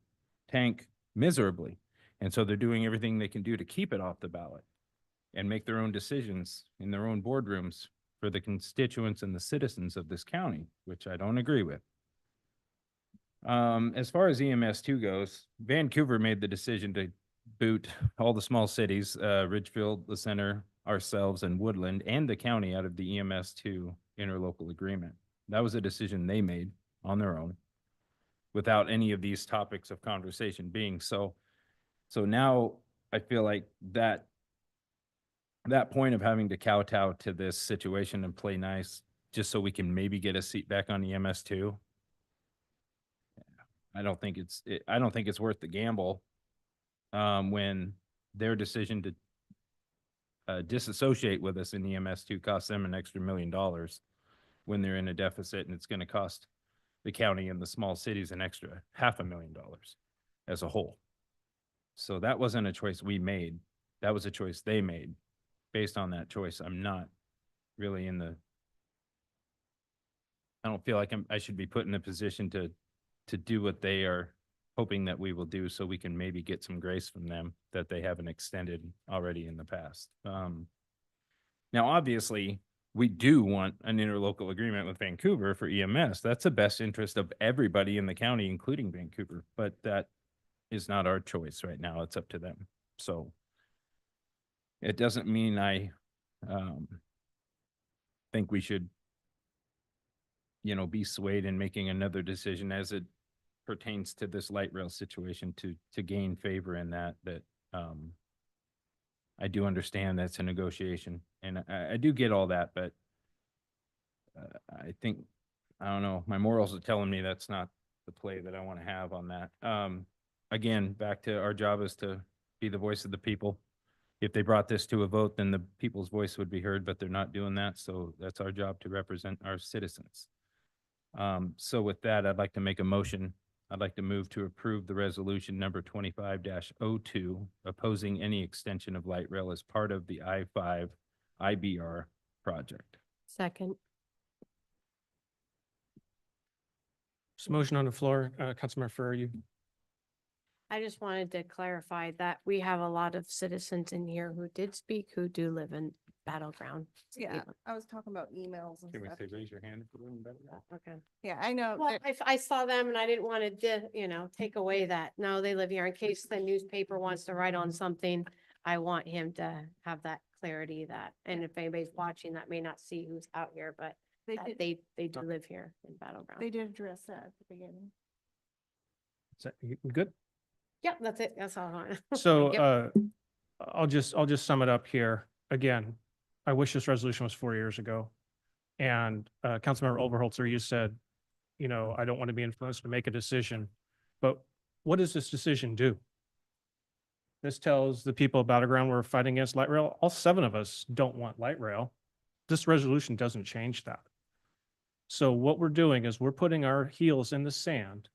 tank miserably. And so they're doing everything they can do to keep it off the ballot and make their own decisions in their own boardrooms for the constituents and the citizens of this county, which I don't agree with. As far as EMS2 goes, Vancouver made the decision to boot all the small cities, Ridgefield, the center, ourselves, and Woodland, and the county out of the EMS2 interlocal agreement. That was a decision they made on their own without any of these topics of conversation being so. So now I feel like that point of having to kowtow to this situation and play nice just so we can maybe get a seat back on EMS2. I don't think it's worth the gamble when their decision to disassociate with us in EMS2 costs them an extra $1 million when they're in a deficit, and it's going to cost the county and the small cities an extra $500,000 as a whole. So that wasn't a choice we made. That was a choice they made. Based on that choice, I'm not really I don't feel like I should be put in a position to do what they are hoping that we will do, so we can maybe get some grace from them that they haven't extended already in the past. Now, obviously, we do want an interlocal agreement with Vancouver for EMS. That's the best interest of everybody in the county, including Vancouver, but that is not our choice right now. It's up to them. So it doesn't mean I think we should, be swayed in making another decision as it pertains to this light rail situation to gain favor in that I do understand that's a negotiation, and I do get all that, but I think, I don't know, my morals are telling me that's not the play that I want to have on that. Again, back to our job is to be the voice of the people. If they brought this to a vote, then the people's voice would be heard, but they're not doing that. So that's our job to represent our citizens. So with that, I'd like to make a motion. I'd like to move to approve the resolution number 25-02, opposing any extension of light rail as part of the I-5 IBR project. Second. There's a motion on the floor. Councilmember Farrar, you. I just wanted to clarify that we have a lot of citizens in here who did speak, who do live in Battleground. Yeah, I was talking about emails and Can we stuff. say raise your hand if you're in better? Okay. Yeah, I know. Well, I saw them and I didn't want to, take away that, no, they live here in case the newspaper wants to write on something. I want him to have that clarity that, and if anybody's watching that may not see who's out here, but that they do live here in Battleground. They did address that at the beginning. Is that you good? Yep, that's it. That's all I want. So, Yep. I'll just sum it up here. Again, I wish this resolution was 4 years ago. And, Councilmember Overholzer, you said, I don't want to be influenced to make a decision, but what does this decision do? This tells the people of Battleground we're fighting against light rail. All 7 of us don't want light rail. This resolution doesn't change that. So what we're doing is we're putting our heels in the sand.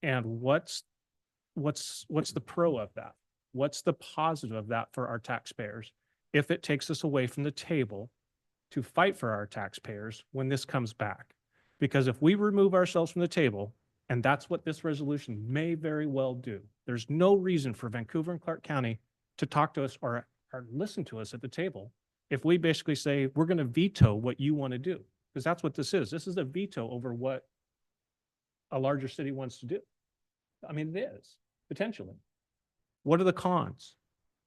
And what's the pro of that? What's the positive of that for our taxpayers? If it takes us away from the table to fight for our taxpayers when this comes back. Because if we remove ourselves from the table, and that's what this resolution may very well do, there's no reason for Vancouver and Clark County to talk to us or listen to us at the table if we basically say, we're going to veto what you want to do. Because that's what this is. This is a veto over what a larger city wants to do. I mean, it is, potentially. What are the cons?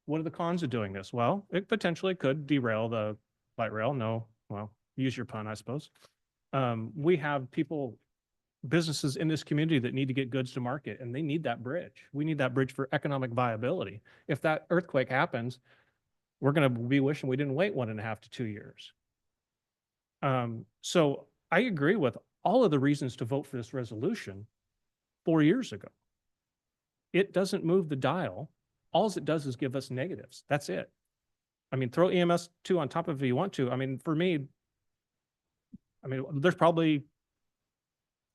What are the cons of doing this? Well, it potentially could derail the light rail. No, well, use your pun, I suppose. We have businesses in this community that need to get goods to market, and they need that bridge. We need that bridge for economic viability. If that earthquake happens, we're going to be wishing we didn't wait 1.5 to 2 years. So I agree with all of the reasons to vote for this resolution 4 years ago. It doesn't move the dial. All it does is give us negatives. That's it. I mean, throw EMS2 on top of it if you want to. I mean, for me, there's probably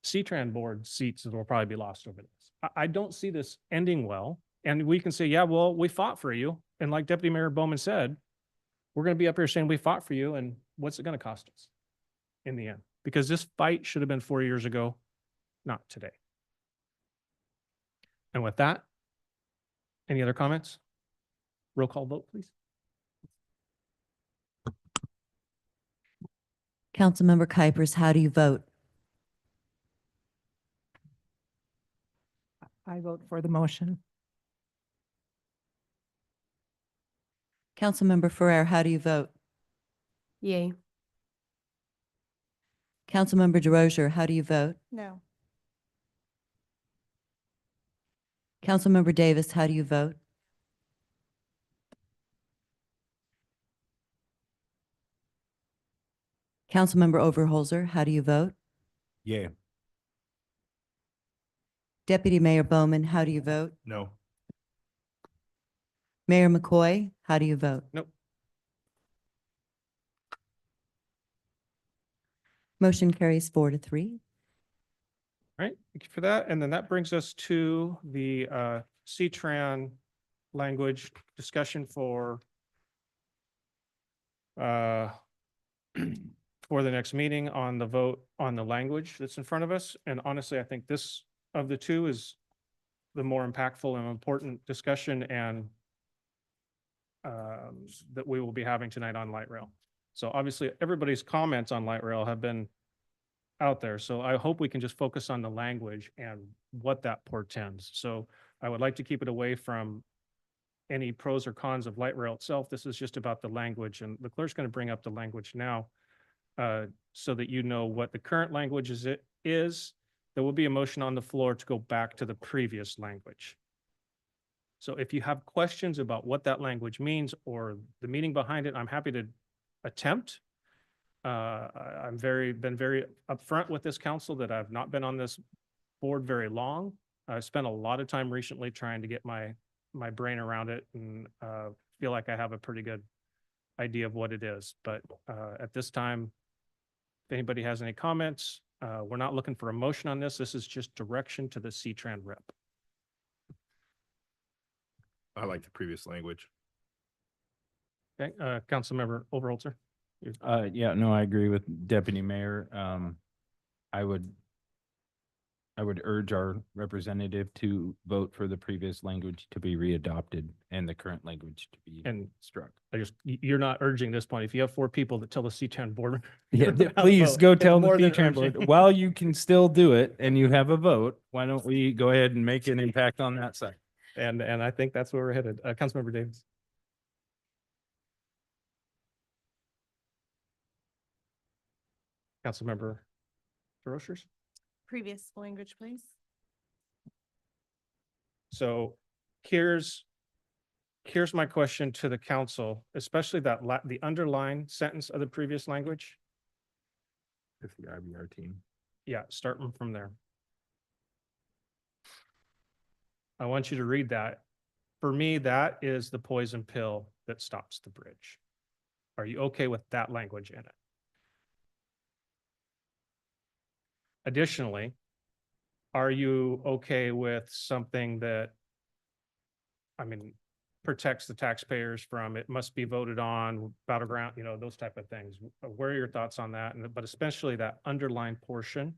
CTRAN board seats that will probably be lost over this. I don't see this ending well. And we can say, yeah, well, we fought for you. And like Deputy Mayor Bowman said, we're going to be up here saying we fought for you. And what's it going to cost us in the end? Because this fight should have been 4 years ago, not today. And with that, any other comments? Roll call vote, please. Councilmember Kuipers, how do you vote? I vote for the motion. Councilmember Ferrer, how do you vote? Yay. Councilmember DeRozier, how do you vote? No. Councilmember Davis, how do you vote? Councilmember Overholzer, how do you vote? Yeah. Deputy Mayor Bowman, how do you vote? No. Mayor McCoy, how do you vote? Nope. Motion carries 4-3. Right, thank you for that. And then that brings us to the C-Tran language discussion for uh, for the next meeting on the vote on the language that's in front of us. And honestly, I think this of the two is the more impactful and important discussion and that we will be having tonight on light rail. So obviously, everybody's comments on light rail have been out there. So I hope we can just focus on the language and what that portends. So I would like to keep it away from any pros or cons of light rail itself. This is just about the language, and the clerk's going to bring up the language now so that you know what the current language is. There will be a motion on the floor to go back to the previous language. So if you have questions about what that language means or the meaning behind it, I'm happy to attempt. I'm been very upfront with this council that I've not been on this board very long. I spent a lot of time recently trying to get my brain around it and feel like I have a pretty good idea of what it is. But at this time, if anybody has any comments, we're not looking for a motion on this. This is just direction to the C-Tran rep. I like the previous language. Okay, Councilmember Overholzer. Yeah, no, I agree with Deputy Mayor. I would urge our representative to vote for the previous language to be readopted and the current language to be struck. You're not urging this point. If you have 4 people that tell the C-Tran board. Yeah, please go tell the C-Tran board, while you can still do it and you have a vote, why don't we go ahead and make an impact on that side? And I think that's where we're headed. Councilmember Davis. Councilmember DeRochers. Previous language, please. So here's my question to the council, especially the underlined sentence of the previous language. If the IBR team. Yeah, starting from there. I want you to read that. For me, that is the poison pill that stops the bridge. Are you okay with that language in it? Additionally, are you okay with something that, protects the taxpayers from it must be voted on, battleground, those type of things? What are your thoughts on that? But especially that underlined portion.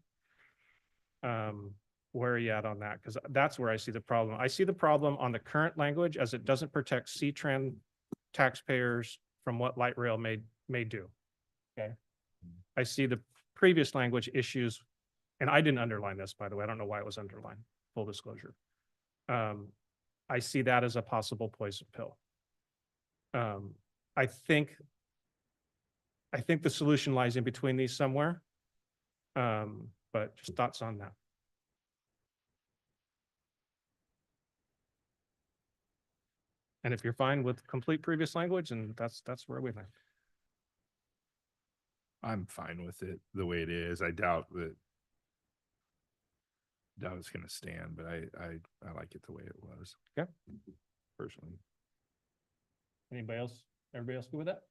Where are you at on that? Because that's where I see the problem. I see the problem on the current language as it doesn't protect C-Tran taxpayers from what light rail may do. Okay. I see the previous language issues, and I didn't underline this, by the way. I don't know why it was underlined, full disclosure. I see that as a possible poison pill. I think the solution lies in between these somewhere. But just thoughts on that. And if you're fine with complete previous language, and that's where we land. I'm fine with it the way it is. I doubt it's gonna stand, but I like it the way it was. Okay. Personally. Anybody else? Everybody else good with that?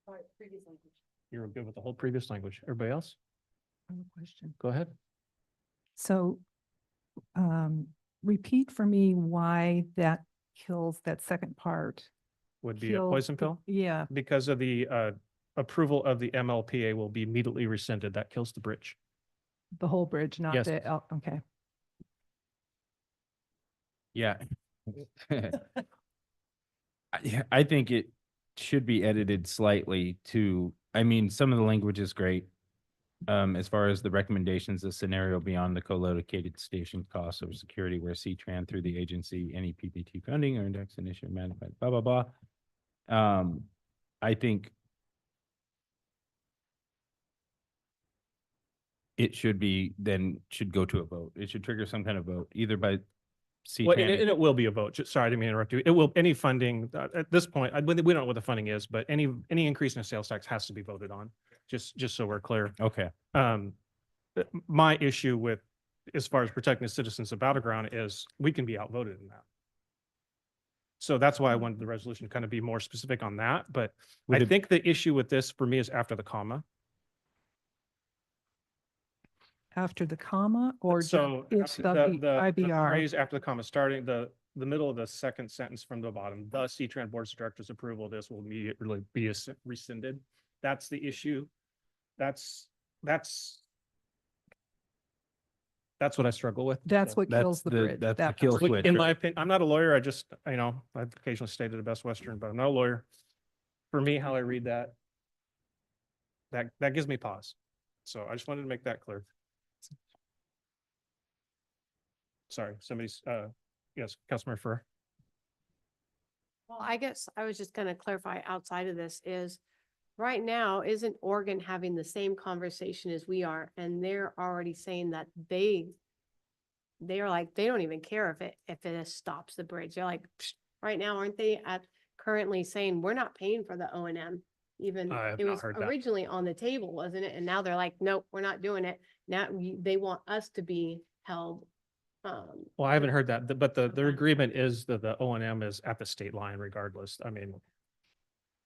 All right, previous language. You're good with the whole previous language. Everybody else? I have a question. Go ahead. So, repeat for me why that kills that second part. Would be a Kills poison the- pill? Yeah, Because of the approval of the MLPA will be immediately rescinded. That kills the bridge. the whole bridge, not Yes. okay. Yeah. I think it should be edited slightly to, some of the language is great. As far as the recommendations, the scenario beyond the co-located station costs of security where C-Tran through the agency, any PPT funding or index initiative management, blah, blah, blah. I think it should go to a vote. It should trigger some kind of vote, either by Well, C-Tran. and it will be a vote. Sorry, I didn't mean to interrupt you. It will, any funding, at this point, we don't know what the funding is, but any increase in the sales tax has to be voted on, just so we're clear. Okay. My issue with, as far as protecting the citizens of Battleground is we can be outvoted in that. So that's why I wanted the resolution to kind of be more specific on that, but Would I it- think the issue with this for me is after the comma. After the comma or So it's after the the IBR? phrase after the comma, starting the middle of the second sentence from the bottom, the C-Tran Board of Directors approval of this will immediately be rescinded. That's the issue. That's what I struggle with. That's So- what kills the bridge. That's the that kill part. Which, switch. in my opinion, I'm not a lawyer. I just, I've occasionally stayed at a Best Western, but I'm not a lawyer. For me, how I read that, that gives me pause. So I just wanted to make that clear. Sorry, somebody's, yes, Councilmember Farrar. Well, I guess I was just gonna clarify outside of this is, right now, isn't Oregon having the same conversation as we are? And they're already saying that they are like, they don't even care if it stops the bridge. They're like, "Psh," right now, aren't they currently saying, we're not paying for the O and M? Even, I have it not was heard that. originally on the table, wasn't it? And now they're like, nope, we're not doing it. Now they want us to be held. Well, I haven't heard that, but the agreement is that the O and M is at the state line regardless. I mean,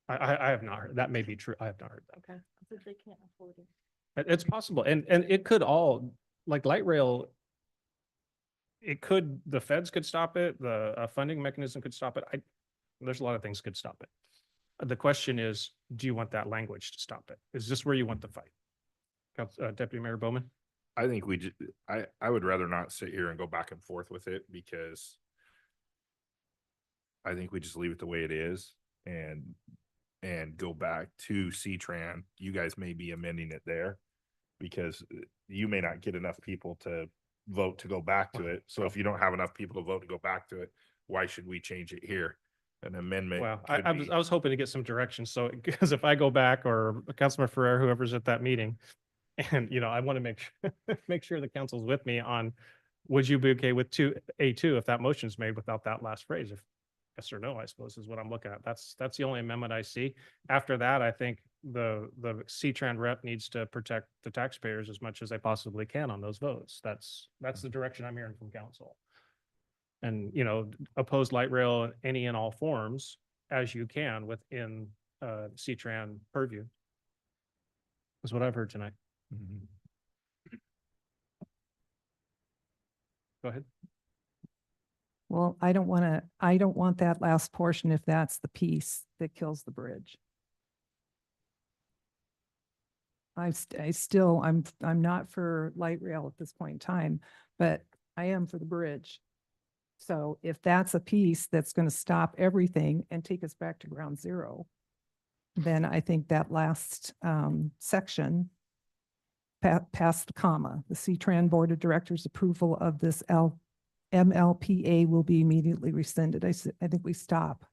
I have not heard, that may be true. I have not heard that. Okay. They can't afford it. It's possible. And it could all, like light rail, the feds could stop it, the funding mechanism could stop it. There's a lot of things could stop it. The question is, do you want that language to stop it? Is this where you want the fight? Deputy Mayor Bowman? I think I would rather not sit here and go back and forth with it because I think we just leave it the way it is and go back to C-Tran. You guys may be amending it there because you may not get enough people to vote to go back to it. So if you don't have enough people to vote to go back to it, why should we change it here? An amendment. Well, could I be- was hoping to get some direction. So, because if I go back or Councilman Ferrer, whoever's at that meeting, and, I want to make sure the council's with me on, would you be okay with A2 if that motion is made without that last phrase? If yes or no, I suppose is what I'm looking at. That's the only amendment I see. After that, I think the C-Tran rep needs to protect the taxpayers as much as they possibly can on those votes. That's the direction I'm hearing from council. And, oppose light rail in any and all forms as you can within C-Tran purview. Is what I've heard tonight. Go ahead. Well, I don't want that last portion if that's the piece that kills the bridge. I'm not for light rail at this point in time, but I am for the bridge. So if that's a piece that's going to stop everything and take us back to ground zero, then I think that last section, past the comma, the C-Tran Board of Directors approval of this MLPA will be immediately rescinded. I think we stop.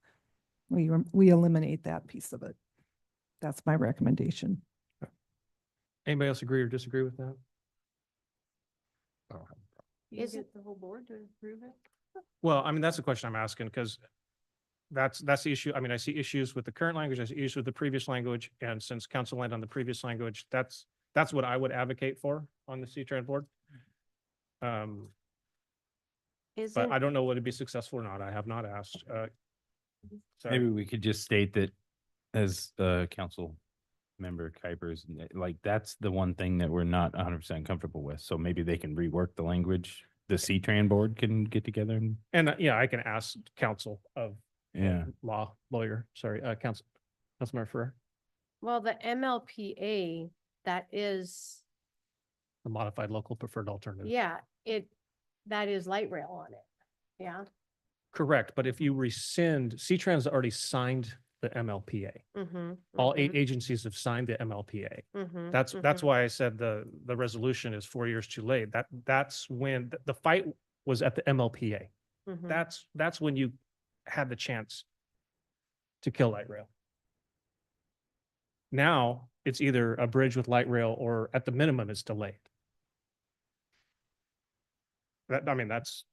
We eliminate that piece of it. That's my recommendation. Anybody else agree or disagree with that? Is it the whole board to approve it? Well, I mean, that's the question I'm asking because that's the issue. I mean, I see issues with the current language, I see issues with the previous language. And since council landed on the previous language, that's what I would advocate for on the C-Tran board. But I don't know would it be successful or not. I have not asked. Sorry. Maybe we could just state that as council member Kuipers, like that's the one thing that we're not 100% comfortable with. So maybe they can rework the language. The C-Tran board can get together and Yeah, I can ask counsel of yeah. lawyer, sorry, Councilmember Ferrer, Well, the MLPA, that is, the modified local preferred alternative. yeah, that is light rail on it. Yeah. Correct, but if you rescind, C-Tran's already signed the MLPA. Mm-hmm. All 8 agencies have signed the MLPA. Mm-hmm. That's why I said the resolution is 4 years too late. That's when the fight was at the MLPA. Mm-hmm. That's when you had the chance to kill light rail. Now it's either a bridge with light rail or at the minimum it's delayed. That's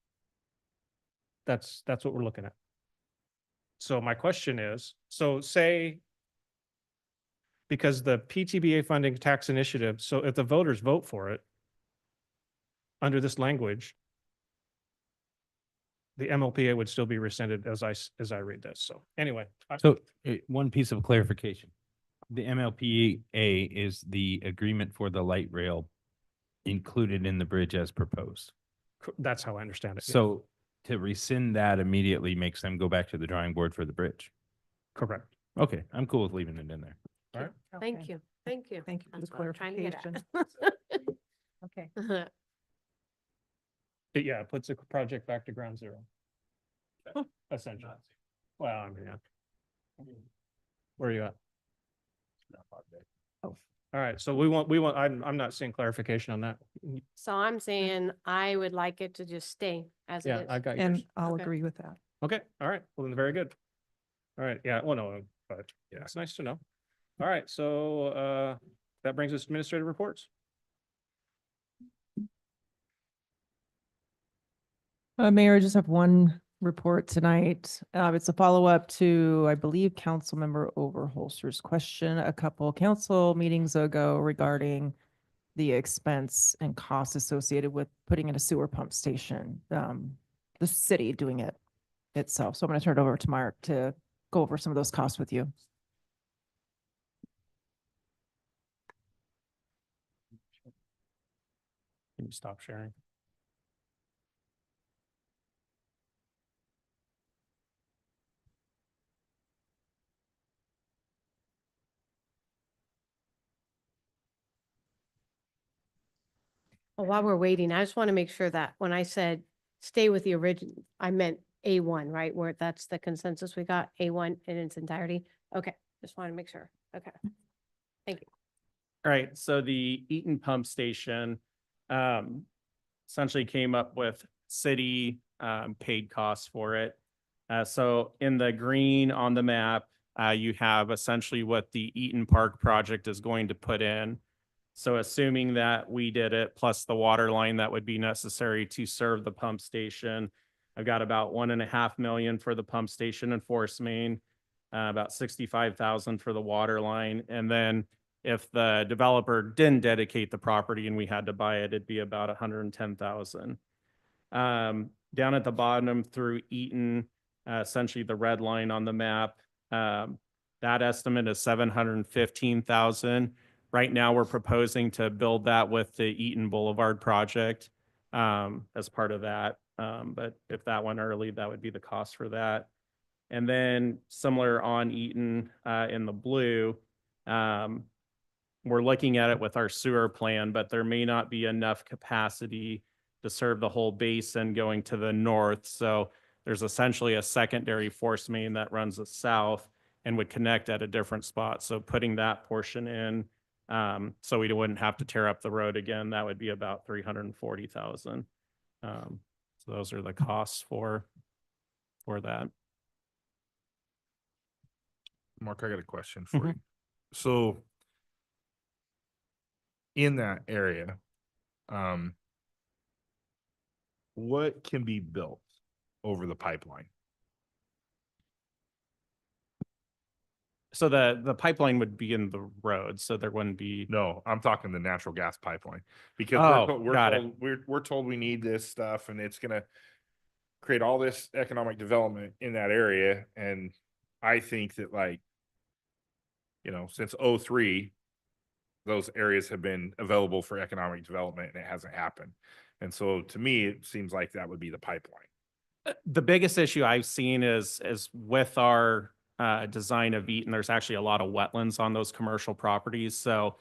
what we're looking at. So my question is, say, because the PTBA funding tax initiative, so if the voters vote for it under this language, the MLPA would still be rescinded as as I read this. So anyway. So one piece of clarification. The MLPA is the agreement for the light rail included in the bridge as proposed. That's how I understand it. yeah. So to rescind that immediately makes them go back to the drawing board for the bridge. Correct. Okay, I'm cool with leaving it in there. All right. Thank Okay. you, thank you. Thank you for the That's what I'm trying to get at. Okay. Yeah, it puts the project back to ground zero. Essentially. Well, I mean, yeah. Where are you at? Oh. All right, so I'm not seeing clarification on that. So I'm saying I would like it to just stay as it Yeah, is. I got yours. And I'll Okay. agree with that. Okay, all right, well, then very good. All right, yeah, well, no, but yeah, it's nice to know. All right, so that brings us to administrative reports. Mayor, I just have one report tonight. It's a follow-up to, I believe, Councilmember Overholser's question a couple council meetings ago regarding the expense and costs associated with putting in a sewer pump station, the city doing it itself. So I'm going to turn it over to Mark to go over some of those costs with you. Can you stop sharing? Well, while we're waiting, I just want to make sure that when I said stay with the original, I meant A1, right? Where that's the consensus we got, A1 in its entirety. Okay, just want to make sure. Okay. Thank you. All right, so the Eaton Pump Station essentially came up with city paid costs for it. So in the green on the map, you have essentially what the Eaton Park project is going to put in. So assuming that we did it, plus the water line that would be necessary to serve the pump station, I've got about 1.5 million for the pump station and force main, about 65,000 for the water line. And then if the developer didn't dedicate the property and we had to buy it, it'd be about 110,000. Down at the bottom through Eaton, essentially the red line on the map, that estimate is 715,000. Right now, we're proposing to build that with the Eaton Boulevard project as part of that. But if that went early, that would be the cost for that. And then similar on Eaton in the blue, we're looking at it with our sewer plan, but there may not be enough capacity to serve the whole basin going to the north. So there's essentially a secondary force main that runs the south and would connect at a different spot. So putting that portion in, so we wouldn't have to tear up the road again, that would be about 340,000. So those are the costs for that. Mark, I got a question for you. So in that area, what can be built over the pipeline? So the pipeline would be in the road, so there wouldn't be. No, I'm talking the natural gas pipeline because got it. we're told we need this stuff and it's gonna create all this economic development in that area. And I think that since '03, those areas have been available for economic development and it hasn't happened. And so to me, it seems like that would be the pipeline. The biggest issue I've seen is with our design of Eaton, there's actually a lot of wetlands on those commercial properties. So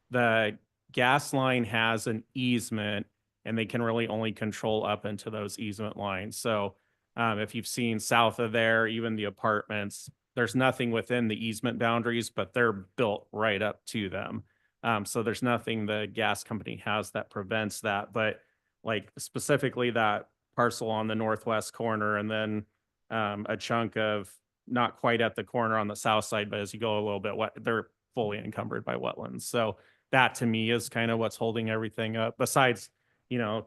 the gas line has an easement and they can really only control up into those easement lines. So if you've seen south of there, even the apartments, there's nothing within the easement boundaries, but they're built right up to them. So there's nothing the gas company has that prevents that. But like specifically that parcel on the northwest corner and then a chunk of not quite at the corner on the south side, but as you go a little bit, they're fully encumbered by wetlands. So that to me is kind of what's holding everything up besides,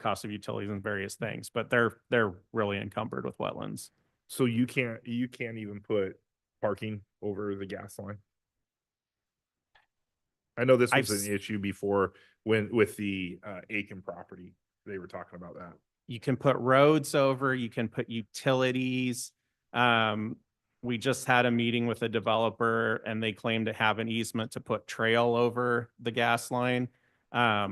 cost of utilities and various things, but they're really encumbered with wetlands. So you can't even put parking over the gas line. I know this was an issue before with the Aiken property. They were talking about that. you can put roads over, you can put utilities. We just had a meeting with a developer and they claim to have an easement to put trail over the gas line. I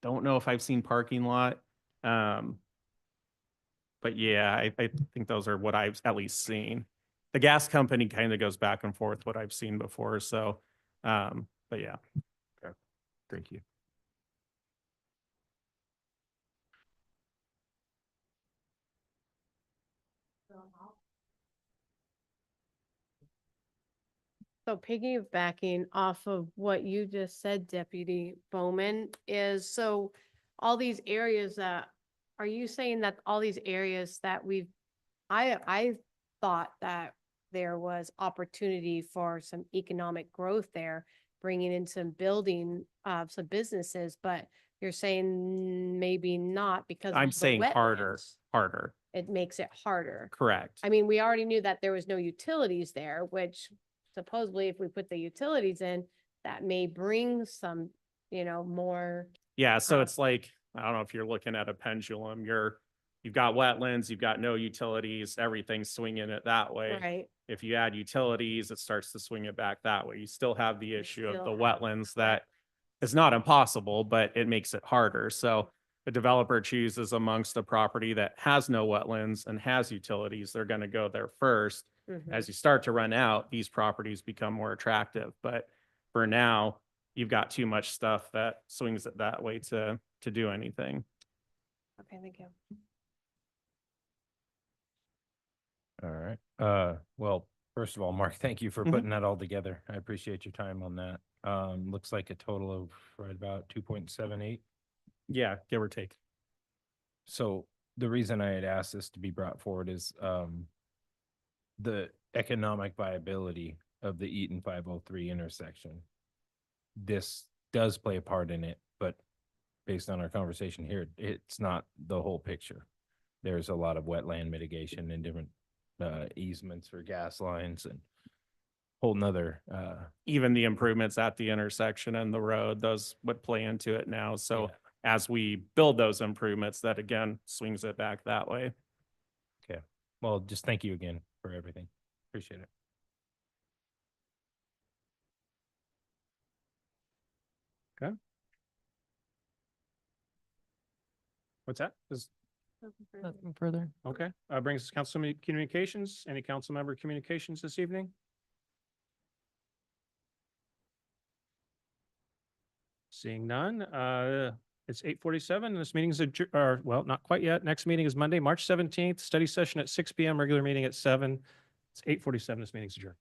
don't know if I've seen parking lot. But yeah, I think those are what I've at least seen. The gas company kind of goes back and forth what I've seen before. So, but yeah. Okay. Thank you. So piggybacking off of what you just said, Deputy Bowman, is so all these areas that, are you saying that all these areas that I thought that there was opportunity for some economic growth there, bringing in some building, some businesses, but you're saying maybe not because of I'm the saying harder, wetlands. harder. It makes it harder. Correct. I mean, we already knew that there was no utilities there, which supposedly if we put the utilities in, that may bring some, more. Yeah, so it's like, I don't know if you're looking at a pendulum, you've got wetlands, you've got no utilities, everything's swinging it that way. Right. If you add utilities, it starts to swing it back that way. You still have the issue of still the have wetlands that is not impossible, but it makes it harder. So the developer chooses amongst a property that has no wetlands and has utilities, they're going to go there first. Mhm. As you start to run out, these properties become more attractive. But for now, you've got too much stuff that swings it that way to do anything. Okay, thank you. All right. Well, first of all, Mark, thank you for Mhm. putting that all together. I appreciate your time on that. Looks like a total of right about 2.78. Yeah, give or take. So the reason I had asked this to be brought forward is the economic viability of the Eaton 503 intersection. This does play a part in it, but based on our conversation here, it's not the whole picture. There's a lot of wetland mitigation and different easements for gas lines and whole nother Even the improvements at the intersection and the road, those would play into it now. So as we build those improvements, that again swings it back that way. Okay. Well, just thank you again for everything. Appreciate it. Okay. What's that? Nothing further. Okay, brings us council communications. Any council member communications this evening? Seeing none, it's 8:47. This meeting is well, not quite yet. Next meeting is Monday, March 17th, study session at 6 p.m., regular meeting at 7. It's 8:47. This meeting's adjourned.